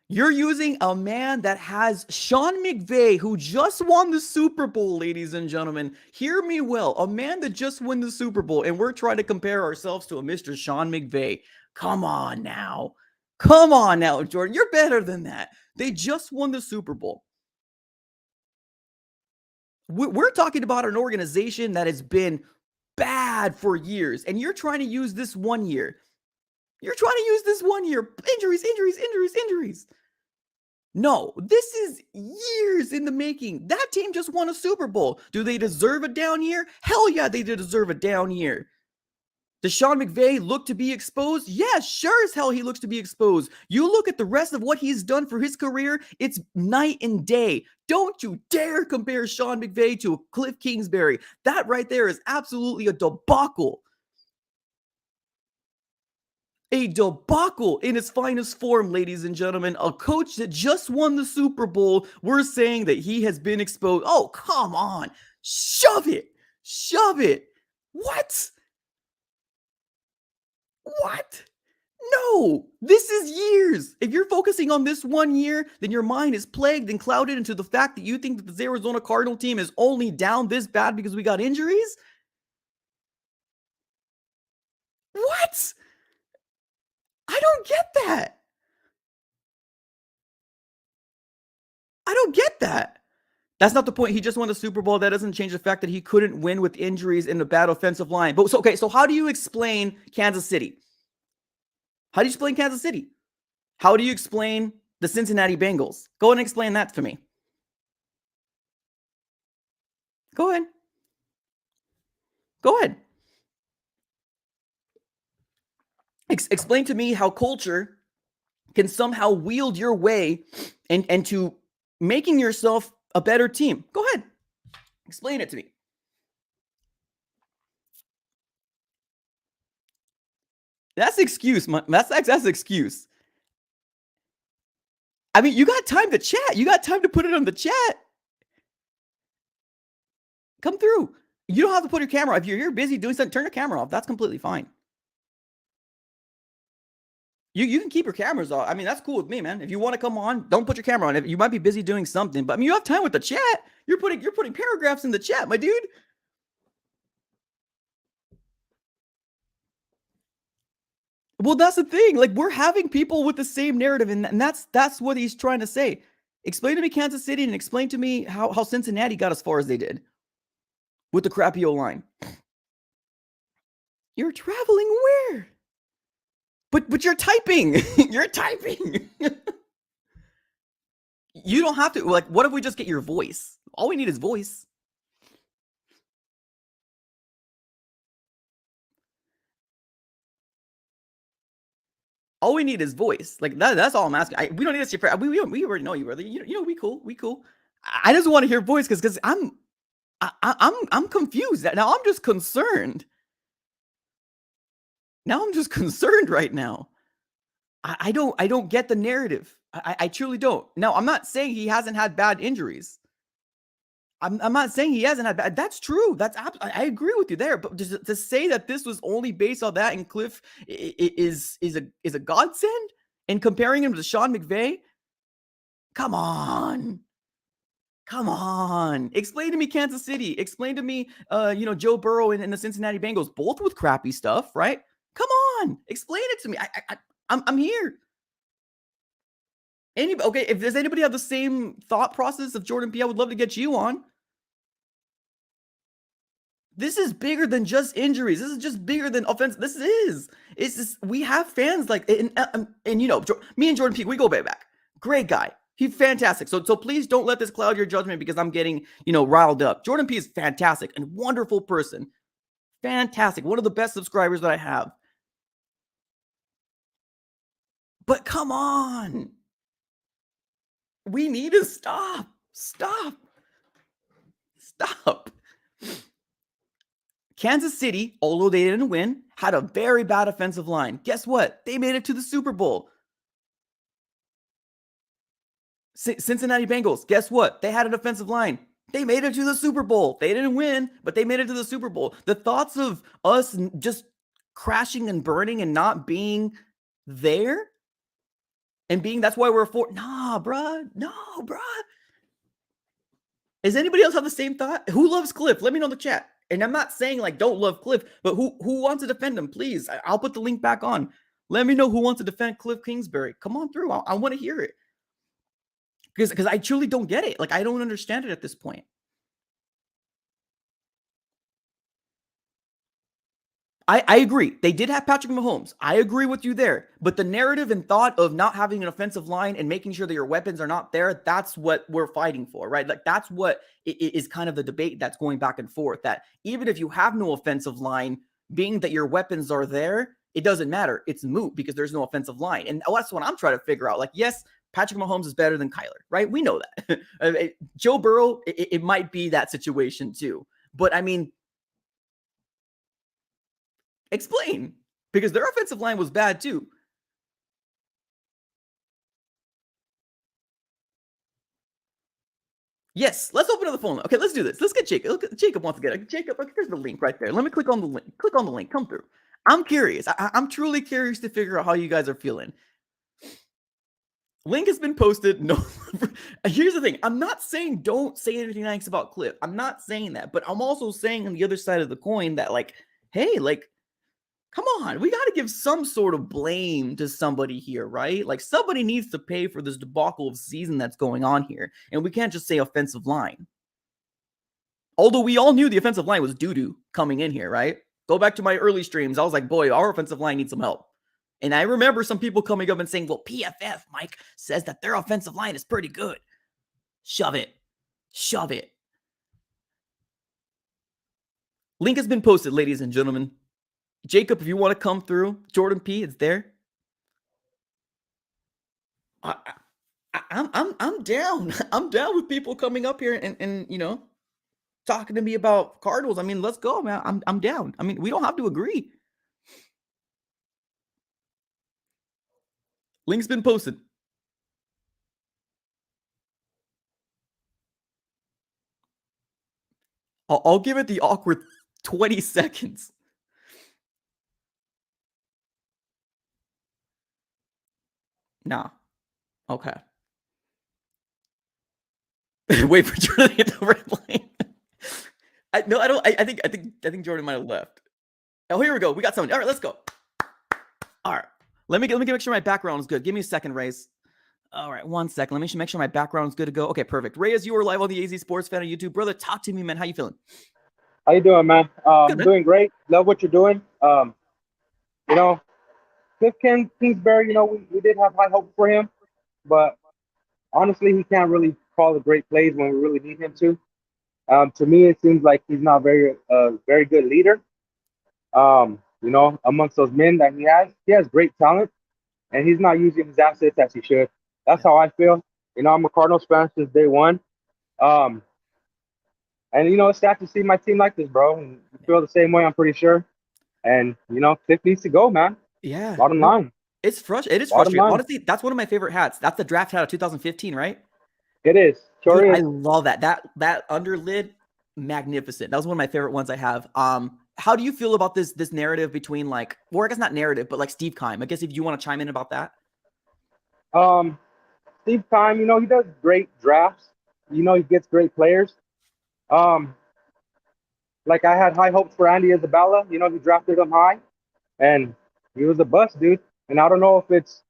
You're using a man that has Sean McVay, who just won the Super Bowl, ladies and gentlemen. Hear me well. A man that just won the Super Bowl, and we're trying to compare ourselves to a Mr. Sean McVay. Come on now, Jordan. You're better than that. They just won the Super Bowl. We're talking about an organization that has been bad for years, and you're trying to use this 1 year. Injuries. No, this is years in the making. That team just won a Super Bowl. Do they deserve a down year? Hell yeah, they deserve a down year. Does Sean McVay look to be exposed? Yeah, sure as hell he looks to be exposed. You look at the rest of what he's done for his career, it's night and day. Don't you dare compare Sean McVay to Cliff Kingsbury. That right there is absolutely a debacle. A debacle in its finest form, ladies and gentlemen. A coach that just won the Super Bowl, we're saying that he has been exposed. Oh, come on. Shove it. Shove it. What? What? No, this is years. If you're focusing on this 1 year, then your mind is plagued and clouded into the fact that you think that the Arizona Cardinal team is only down this bad because we got injuries. What? I don't get that. I don't get that. That's not the point. He just won the Super Bowl. That doesn't change the fact that he couldn't win with injuries in a bad offensive line. But so, okay, so how do you explain Kansas City? How do you explain Kansas City? How do you explain the Cincinnati Bengals? Go ahead and explain that to me. Go ahead. Go ahead. Explain to me how culture can somehow wield your way and to making yourself a better team. Go ahead. Explain it to me. That's excuse. That's excuse. I mean, you got time to chat. You got time to put it on the chat. Come through. You don't have to put your camera. If you're busy doing something, turn your camera off. That's completely fine. You can keep your cameras off. I mean, that's cool with me, man. If you want to come on, don't put your camera on. If you might be busy doing something, but I mean, you have time with the chat. You're putting paragraphs in the chat, my dude. Well, that's the thing. Like, we're having people with the same narrative, and that's what he's trying to say. Explain to me Kansas City and explain to me how Cincinnati got as far as they did with the crappy O-line. You're traveling where? But you're typing. You're typing. You don't have to. Like, what if we just get your voice? All we need is voice. All we need is voice. Like that's all I'm asking. We don't need to. We already know you, brother. You know, we cool. We cool. I just want to hear voice because I'm confused. Now I'm just concerned. Now I'm just concerned right now. I don't get the narrative. I truly don't. Now I'm not saying he hasn't had bad injuries. I'm not saying he hasn't had bad. That's true. I agree with you there. But to say that this was only based on that and Cliff is a godsend, and comparing him to Sean McVay, come on. Come on. Explain to me Kansas City. Explain to me Joe Burrow and the Cincinnati Bengals, both with crappy stuff, right? Come on. Explain it to me. I'm here. Okay, if does anybody have the same thought process of Jordan P, I would love to get you on. This is bigger than just injuries. This is just bigger than offense. It's just, we have fans like, and me and Jordan P, we go way back. Great guy. He's fantastic. So please don't let this cloud your judgment because I'm getting, riled up. Jordan P is fantastic and wonderful person. Fantastic. One of the best subscribers that I have. But come on. We need to stop. Kansas City, although they didn't win, had a very bad offensive line. Guess what? They made it to the Super Bowl. Cincinnati Bengals, guess what? They had an offensive line. They made it to the Super Bowl. They didn't win, but they made it to the Super Bowl. The thoughts of us just crashing and burning and not being there and being, that's why we're nah, bruh. Does anybody else have the same thought? Who loves Cliff? Let me know in the chat. And I'm not saying like don't love Cliff, but who wants to defend him? Please, I'll put the link back on. Let me know who wants to defend Cliff Kingsbury. Come on through. I want to hear it. Because I truly don't get it. Like, I don't understand it at this point. I agree. They did have Patrick Mahomes. I agree with you there. But the narrative and thought of not having an offensive line and making sure that your weapons are not there, that's what we're fighting for, right? Like that's what is kind of the debate that's going back and forth. That even if you have no offensive line, being that your weapons are there, it doesn't matter. It's moot because there's no offensive line. And that's what I'm trying to figure out. Like, yes, Patrick Mahomes is better than Kyler, right? We know that. Joe Burrow, it might be that situation too. But I mean, explain, because their offensive line was bad too. Yes, let's open up the phone. Okay, let's do this. Let's get Jacob. Look, Jacob wants to get it. Jacob, okay, there's the link right there. Let me click on the link. Click on the link. Come through. I'm curious. I'm truly curious to figure out how you guys are feeling. Link has been posted. No, here's the thing. I'm not saying don't say anything nice about Cliff. I'm not saying that, but I'm also saying on the other side of the coin that, like, hey, like, come on, we got to give some sort of blame to somebody here, right? Like somebody needs to pay for this debacle of season that's going on here. And we can't just say offensive line. Although we all knew the offensive line was doo-doo coming in here, right? Go back to my early streams. I was like, boy, our offensive line needs some help. And I remember some people coming up and saying, well, PFF, Mike, says that their offensive line is pretty good. Shove it. Shove it. Link has been posted, ladies and gentlemen. Jacob, if you want to come through, Jordan P, it's there. I'm down. I'm down with people coming up here and you know, talking to me about Cardinals. I mean, let's go, man. I'm down. I mean, we don't have to agree. Link's been posted. I'll give it the awkward 20 seconds. Nah. Okay. Wait for Jordan to hit the red line. I think Jordan might have left. Oh, here we go. We got someone. All right, let's go. All right. Let me make sure my background is good. Give me a second, Reyes. All right, 1 second. Let me make sure my background is good to go. Okay, perfect. Reyes, you are live on the AZ Sports Fan on YouTube. Brother, talk to me, man. How you feeling? How you doing, man? Good, man. Doing great. Love what you're doing. You know, Cliff Kingsbury, you know, we did have high hopes for him, but honestly, he can't really call the great plays when we really need him to. To me, it seems like he's not very good leader. You know, amongst those men that he has great talent, and he's not using his assets as he should. That's how I feel. You know, I'm a Cardinals fan since day one. Um, and you know, it's sad to see my team like this, bro. And you feel the same way, I'm pretty sure. And you know, Cliff needs to go, man. Yeah. Bottom line. It is Bottom frustrating. line. Honestly, that's one of my favorite hats. That's the draft hat of 2015, right? It is. Sure Dude, I is. love that. That underlid, magnificent. That was one of my favorite ones I have. How do you feel about this narrative between, like, or I guess not narrative, but like Steve Keim? I guess if you want to chime in about that. Um, Steve Keim, you know, he does great drafts. You know, he gets great players. Um, like I had high hopes for Andy Isabella. You know, he drafted him high, and he was a bust, dude. And I don't know if it's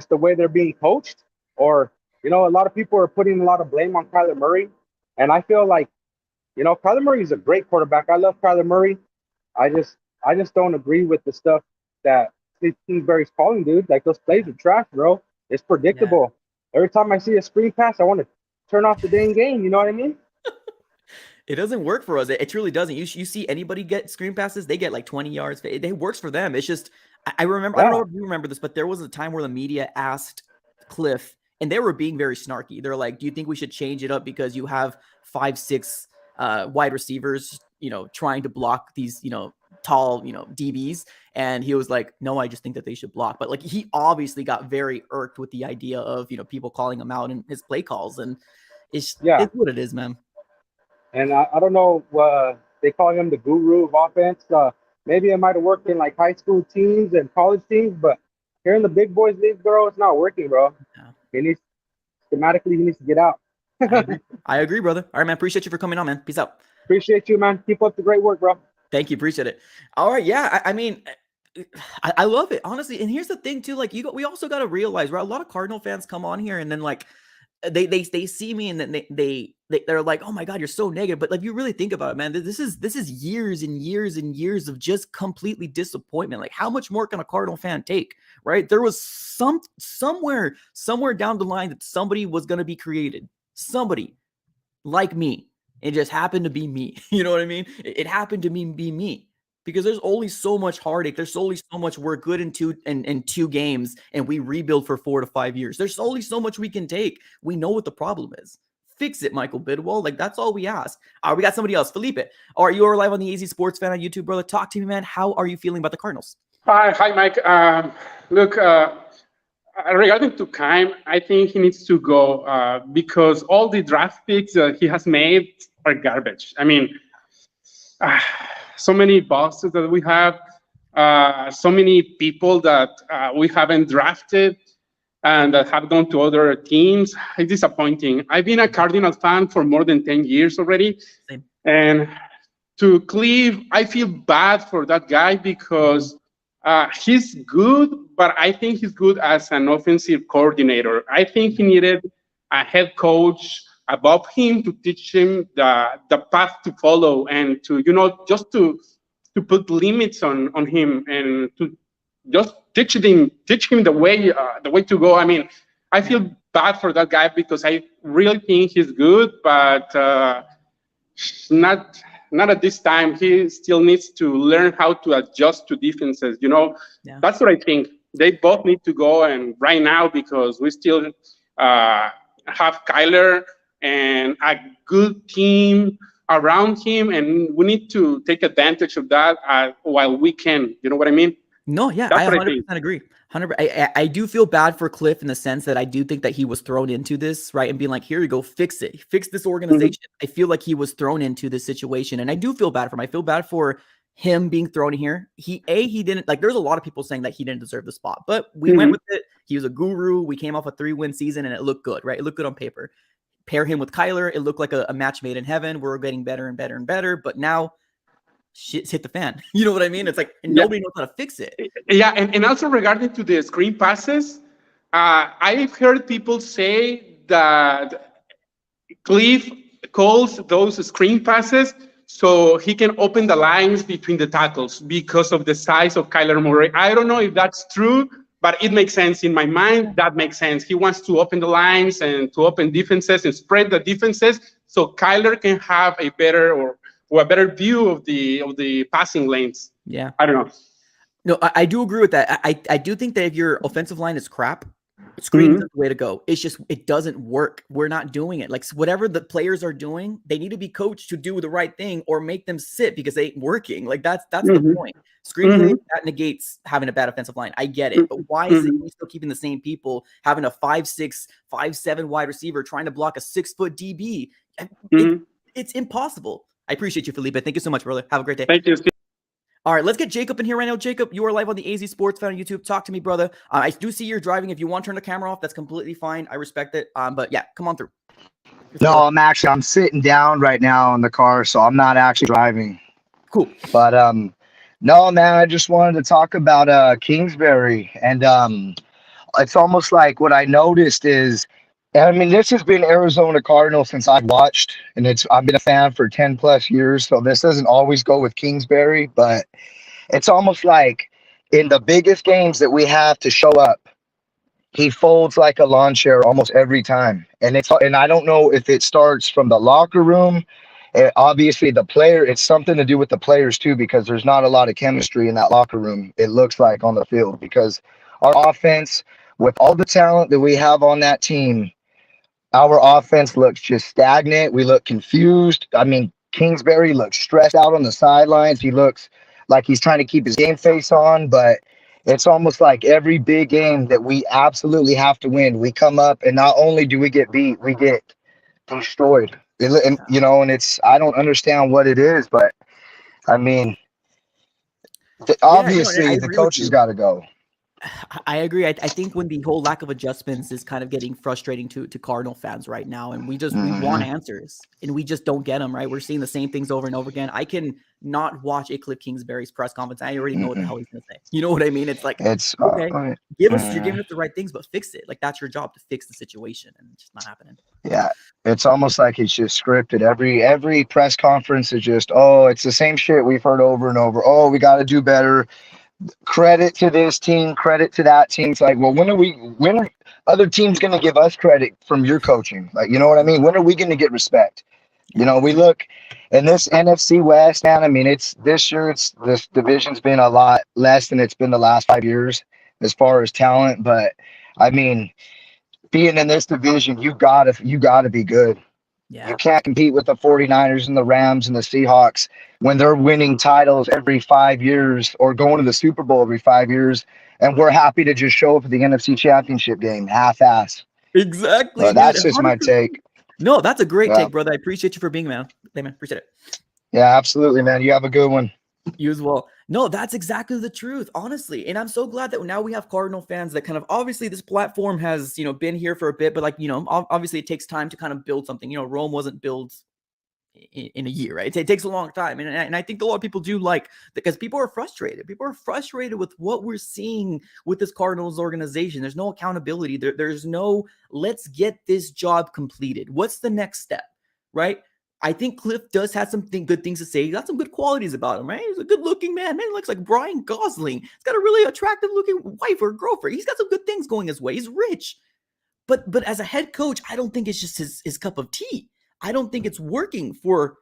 the way they're being coached, or you know, a lot of people are putting a lot of blame on Kyler Murray, and I feel like, you know, Kyler Murray is a great quarterback. I love Kyler Murray. I just don't agree with the stuff that Steve Kingsbury's calling, dude. Like those plays are trash, bro. It's Yeah. predictable. Every time I see a screen pass, I want to turn off the dang game. You know what I mean? It doesn't work for us. It truly doesn't. You see anybody get screen passes, they get like 20 yards. It works for them. It's just, I remember, I don't know Yeah, if you remember this, but there was a time where the media asked Cliff, and they were being very snarky. They're like, do you think we should change it up because you have 5'6" wide receivers, you know, trying to block these, you know, tall, you know, DBs? And he was like, no, I just think that they should block. But like, he obviously got very irked with the idea of, you know, people calling him out in his play calls. And it's yeah. what it is, man. And I don't know. They call him the guru of offense. Maybe it might have worked in like high school teams and college teams, but here in the big boys league, bro, it's not working, bro. Yeah. He needs schematically, he needs to get out. I agree. I agree, brother. All right, man. Appreciate you for coming on, man. Peace out. Appreciate you, man. Keep up the great work, bro. Thank you. Appreciate it. All right. Yeah. I mean, I love it, honestly. And here's the thing, too. Like, we also got to realize, right? A lot of Cardinal fans come on here and then, like, they see me and then they they're like, oh my God, you're so negative. But like, you really think about it, man, this is years and years and years of just completely disappointment. Like, how much more can a Cardinal fan take, right? There was somewhere down the line that somebody was going to be created, somebody like me. It just happened to be me. You know what I mean? It happened to be me. Because there's only so much heartache. There's only so much we're good in two games and we rebuild for 4 to 5 years. There's only so much we can take. We know what the problem is. Fix it, Michael Bidwell. Like, that's all we ask. We got somebody else. Felipe. All right, you are live on the AZ Sports Fan on YouTube, brother. Talk to me, man. How are you feeling about the Cardinals? Hi, Mike. Look, regarding to Keim, I think he needs to go because all the draft picks that he has made are garbage. I mean, so many bosses that we have, so many people that we haven't drafted and that have gone to other teams. It's disappointing. I've been a Cardinals fan for more than 10 years already. Same. And to Cleve, I feel bad for that guy because he's good, but I think he's good as an offensive coordinator. I think he needed a head coach above him to teach him the path to follow and to, just to put limits on him and to just teach him the way to go. I mean, I feel bad for that guy because I really think he's good, but not at this time. He still needs to learn how to adjust to defenses. That's what I think. They both need to go, and right now, because we still have Kyler and a good team around him, and we need to take advantage of that while we can. You know what I mean? No, yeah, I 100% agree. 100%. I do feel bad for Cliff in the sense that I do think that he was thrown into this, right? And being like, here you go, fix it. Fix this organization. Mm-hmm. I feel like he was thrown into this situation, and I do feel bad for him. I feel bad for him being thrown here. He didn't, like, there's a lot of people saying that he didn't deserve the spot, but we went with it. He was a guru. We came off a 3-win season, and it looked good, right? It looked good on paper. Pair him with Kyler, it looked like a match made in heaven. We're getting better and better and better, but now shit's hit the fan. You know what I mean? It's like nobody knows how to fix it. Yeah, and also regarding to the screen passes, I've heard people say that Cliff calls those screen passes so he can open the lines between the tackles because of the size of Kyler Murray. I don't know if that's true, but it makes sense in my mind. That makes sense. He wants to open the lines and to open defenses and spread the defenses so Kyler can have a better a better view of the passing lanes. Yeah. I don't know. No, I do agree with that. I do think that if your offensive line is crap, screen is the way to go. It's just, it doesn't work. We're not doing it. Like, whatever the players are doing, they need to be coached to do the right thing or make them sit because they ain't working. Like, that's the point. Screen play, that negates having a bad offensive line. I get it. But why is it still keeping the same people having a 5'6", 5'7" wide receiver trying to block a 6-foot DB? It's impossible. I appreciate you, Felipe. Thank you so much, brother. Have a great day. Thank you. All right, let's get Jacob in here right now. Jacob, you are live on the AZ Sports Fan on YouTube. Talk to me, brother. I do see you're driving. If you want to turn the camera off, that's completely fine. I respect it. But yeah, come on through. No, I'm sitting down right now in the car, so I'm not actually driving. Cool. But no, man, I just wanted to talk about Kingsbury, and it's almost like what I noticed is, I mean, this has been Arizona Cardinals since I've watched, and I've been a fan for 10 plus years, so this doesn't always go with Kingsbury, but it's almost like in the biggest games that we have to show up, he folds like a lawn chair almost every time. And I don't know if it starts from the locker room. Obviously, it's something to do with the players too, because there's not a lot of chemistry in that locker room, it looks like, on the field, because our offense, with all the talent that we have on that team, our offense looks just stagnant. We look confused. I mean, Kingsbury looks stressed out on the sidelines. He looks like he's trying to keep his game face on, but it's almost like every big game that we absolutely have to win, we come up and not only do we get beat, we get destroyed. And I don't understand what it is, but I mean, obviously the coach has got to go. I agree. I think when the whole lack of adjustments is kind of getting frustrating to Cardinal fans right now, and we want answers, and we just don't get them, right? We're seeing the same things over and over again. I can not watch a Cliff Kingsbury's press conference. I already know what the hell he's going to say. You know what I mean? It's like, okay, you're giving us the right things, but fix it. Like, that's your job, to fix the situation, and it's just not happening. Yeah, it's almost like it's just scripted. Every press conference is just, oh, it's the same shit we've heard over and over. Oh, we got to do better. Credit to this team, credit to that team. It's like, well, when are other teams going to give us credit from your coaching? Like, you know what I mean? When are we going to get respect? You know, we look in this NFC West, man. I mean, this division's been a lot less than it's been the last 5 years as far as talent. But I mean, being in this division, you gotta be good. Yeah. You can't compete with the 49ers and the Rams and the Seahawks when they're winning titles every 5 years or going to the Super Bowl every 5 years. And we're happy to just show up at the NFC Championship game, half-ass. Exactly. That's just my take. No, that's a great take, brother. I appreciate you for being, man. Hey, man, appreciate it. Yeah, absolutely, man. You have a good one. You as well. No, that's exactly the truth, honestly. And I'm so glad that now we have Cardinal fans that kind of, obviously this platform has, been here for a bit, but like, obviously it takes time to kind of build something. Rome wasn't built in a year, right? It takes a long time. And I think a lot of people do like, because people are frustrated. People are frustrated with what we're seeing with this Cardinals organization. There's no accountability. There's no, let's get this job completed. What's the next step, right? I think Cliff does have some good things to say. He's got some good qualities about him, right? He's a good-looking man. Man, he looks like Brian Gosling. He's got a really attractive-looking wife or girlfriend. He's got some good things going his way. He's rich. But as a head coach, I don't think it's just his cup of tea. I don't think it's working for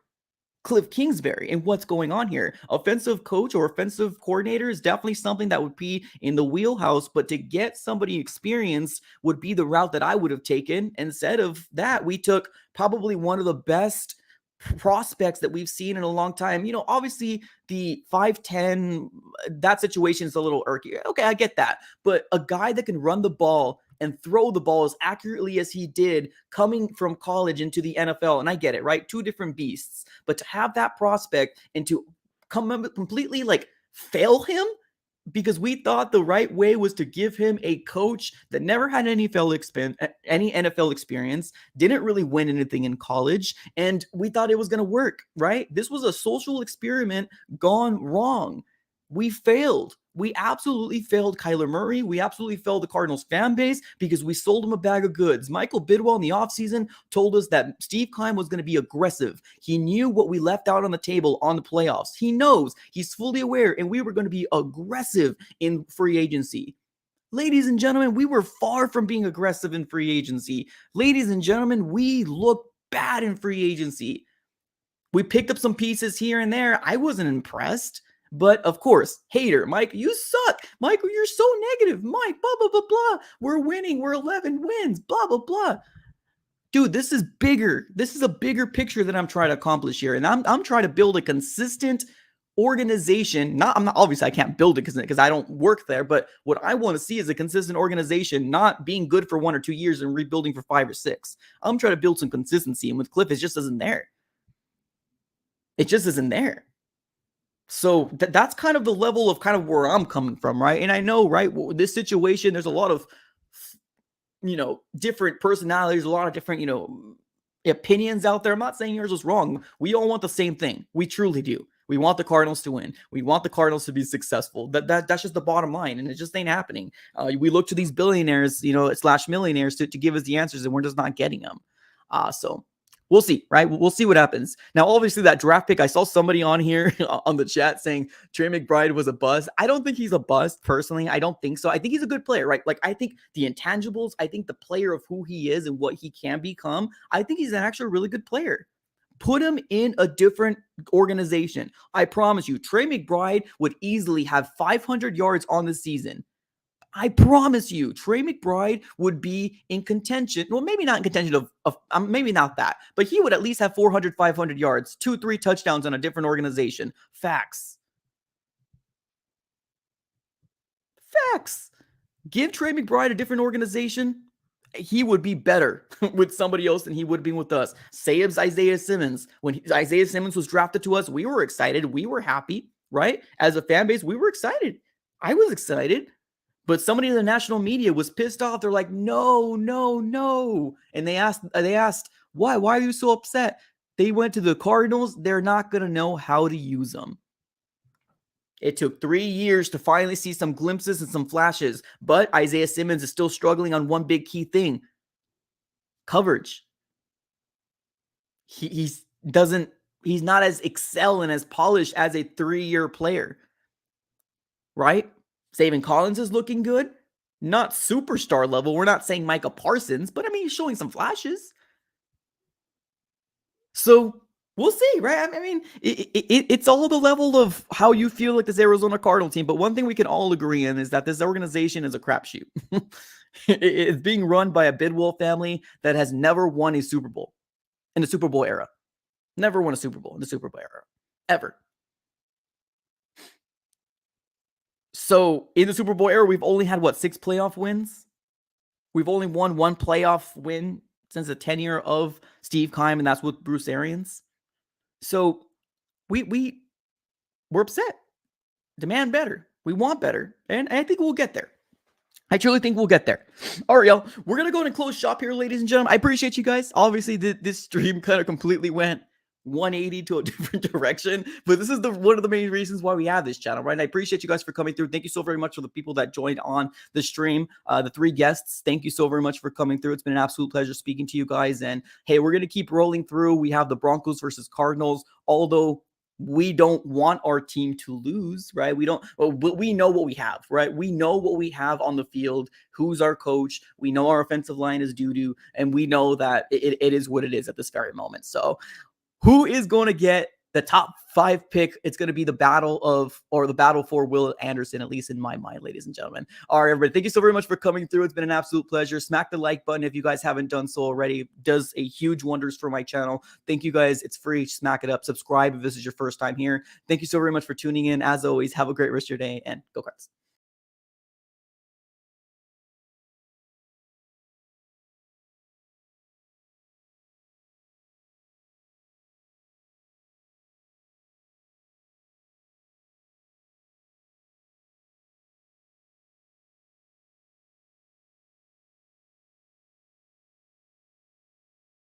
Cliff Kingsbury and what's going on here. Offensive coach or offensive coordinator is definitely something that would be in the wheelhouse, but to get somebody experienced would be the route that I would have taken. Instead of that, we took probably one of the best prospects that we've seen in a long time. Obviously the 5'10", that situation is a little irky. Okay, I get that. But a guy that can run the ball and throw the ball as accurately as he did coming from college into the NFL, and I get it, right? Two different beasts. But to have that prospect and to come completely like fail him because we thought the right way was to give him a coach that never had any NFL experience, didn't really win anything in college, and we thought it was going to work, right? This was a social experiment gone wrong. We failed. We absolutely failed Kyler Murray. We absolutely failed the Cardinals fan base because we sold him a bag of goods. Michael Bidwell in the offseason told us that Steve Keim was going to be aggressive. He knew what we left out on the table on the playoffs. He knows. He's fully aware, and we were going to be aggressive in free agency. Ladies and gentlemen, we were far from being aggressive in free agency. Ladies and gentlemen, we looked bad in free agency. We picked up some pieces here and there. I wasn't impressed. But of course, hater, Mike, you suck. Michael, you're so negative. Mike, blah, blah, blah, blah. We're winning. We're 11 wins, blah, blah, blah. Dude, this is bigger. This is a bigger picture that I'm trying to accomplish here. And I'm trying to build a consistent organization. Obviously I can't build it because I don't work there. But what I want to see is a consistent organization, not being good for 1 or 2 years and rebuilding for 5 or 6. I'm trying to build some consistency. And with Cliff, it just isn't there. It just isn't there. So that's kind of the level of kind of where I'm coming from, right? And I know, right, this situation, there's a lot of, different personalities, a lot of different, opinions out there. I'm not saying yours was wrong. We all want the same thing. We truly do. We want the Cardinals to win. We want the Cardinals to be successful. That's just the bottom line, and it just ain't happening. We look to these billionaires, / millionaires to give us the answers, and we're just not getting them. So we'll see, right? We'll see what happens. Now, obviously, that draft pick, I saw somebody on here on the chat saying Trey McBride was a bust. I don't think he's a bust, personally. I don't think so. I think he's a good player, right? Like, I think the intangibles, I think the player of who he is and what he can become, I think he's an actually really good player. Put him in a different organization. I promise you, Trey McBride would easily have 500 yards on the season. I promise you, Trey McBride would be in contention. Well, maybe not in contention of maybe not that, but he would at least have 400, 500 yards, 2-3 touchdowns on a different organization. Facts. Give Trey McBride a different organization. He would be better with somebody else than he would be with us. Saves Isaiah Simmons. When Isaiah Simmons was drafted to us, we were excited. We were happy, right? As a fan base, we were excited. I was excited. But somebody in the national media was pissed off. They're like, no, no, no. And they asked, why? Why are you so upset? They went to the Cardinals. They're not going to know how to use them. It took 3 years to finally see some glimpses and some flashes. But Isaiah Simmons is still struggling on one big key thing. Coverage. He's not as excel and as polished as a 3-year player. Right? Zaven Collins is looking good. Not superstar level. We're not saying Micah Parsons, but I mean, he's showing some flashes. So we'll see, right? I mean, it's all the level of how you feel like this Arizona Cardinal team. But one thing we can all agree on is that this organization is a crapshoot. It's being run by a Bidwell family that has never won a Super Bowl in the Super Bowl era. Never won a Super Bowl in the Super Bowl era. Ever. So in the Super Bowl era, we've only had, 6 playoff wins? We've only won 1 playoff win since the tenure of Steve Keim, and that's with Bruce Arians. So we're upset. Demand better. We want better. And I think we'll get there. I truly think we'll get there. All right, y'all. We're going to go ahead and close shop here, ladies and gentlemen. I appreciate you guys. Obviously, this stream kind of completely went 180 to a different direction, but this is one of the main reasons why we have this channel, right? And I appreciate you guys for coming through. Thank you so very much for the people that joined on the stream. The 3 guests, thank you so very much for coming through. It's been an absolute pleasure speaking to you guys. And hey, we're going to keep rolling through. We have the Broncos versus Cardinals, although we don't want our team to lose, right? We know what we have, right? We know what we have on the field. Who's our coach? We know our offensive line is doo-doo, and we know that it is what it is at this very moment. So who is going to get the top 5 pick? It's going to be the battle for Will Anderson, at least in my mind, ladies and gentlemen. All right, everybody. Thank you so very much for coming through. It's been an absolute pleasure. Smack the like button if you guys haven't done so already. It does a huge wonders for my channel. Thank you guys. It's free. Smack it up. Subscribe if this is your first time here. Thank you so very much for tuning in. As always, have a great rest of your day and go Cards.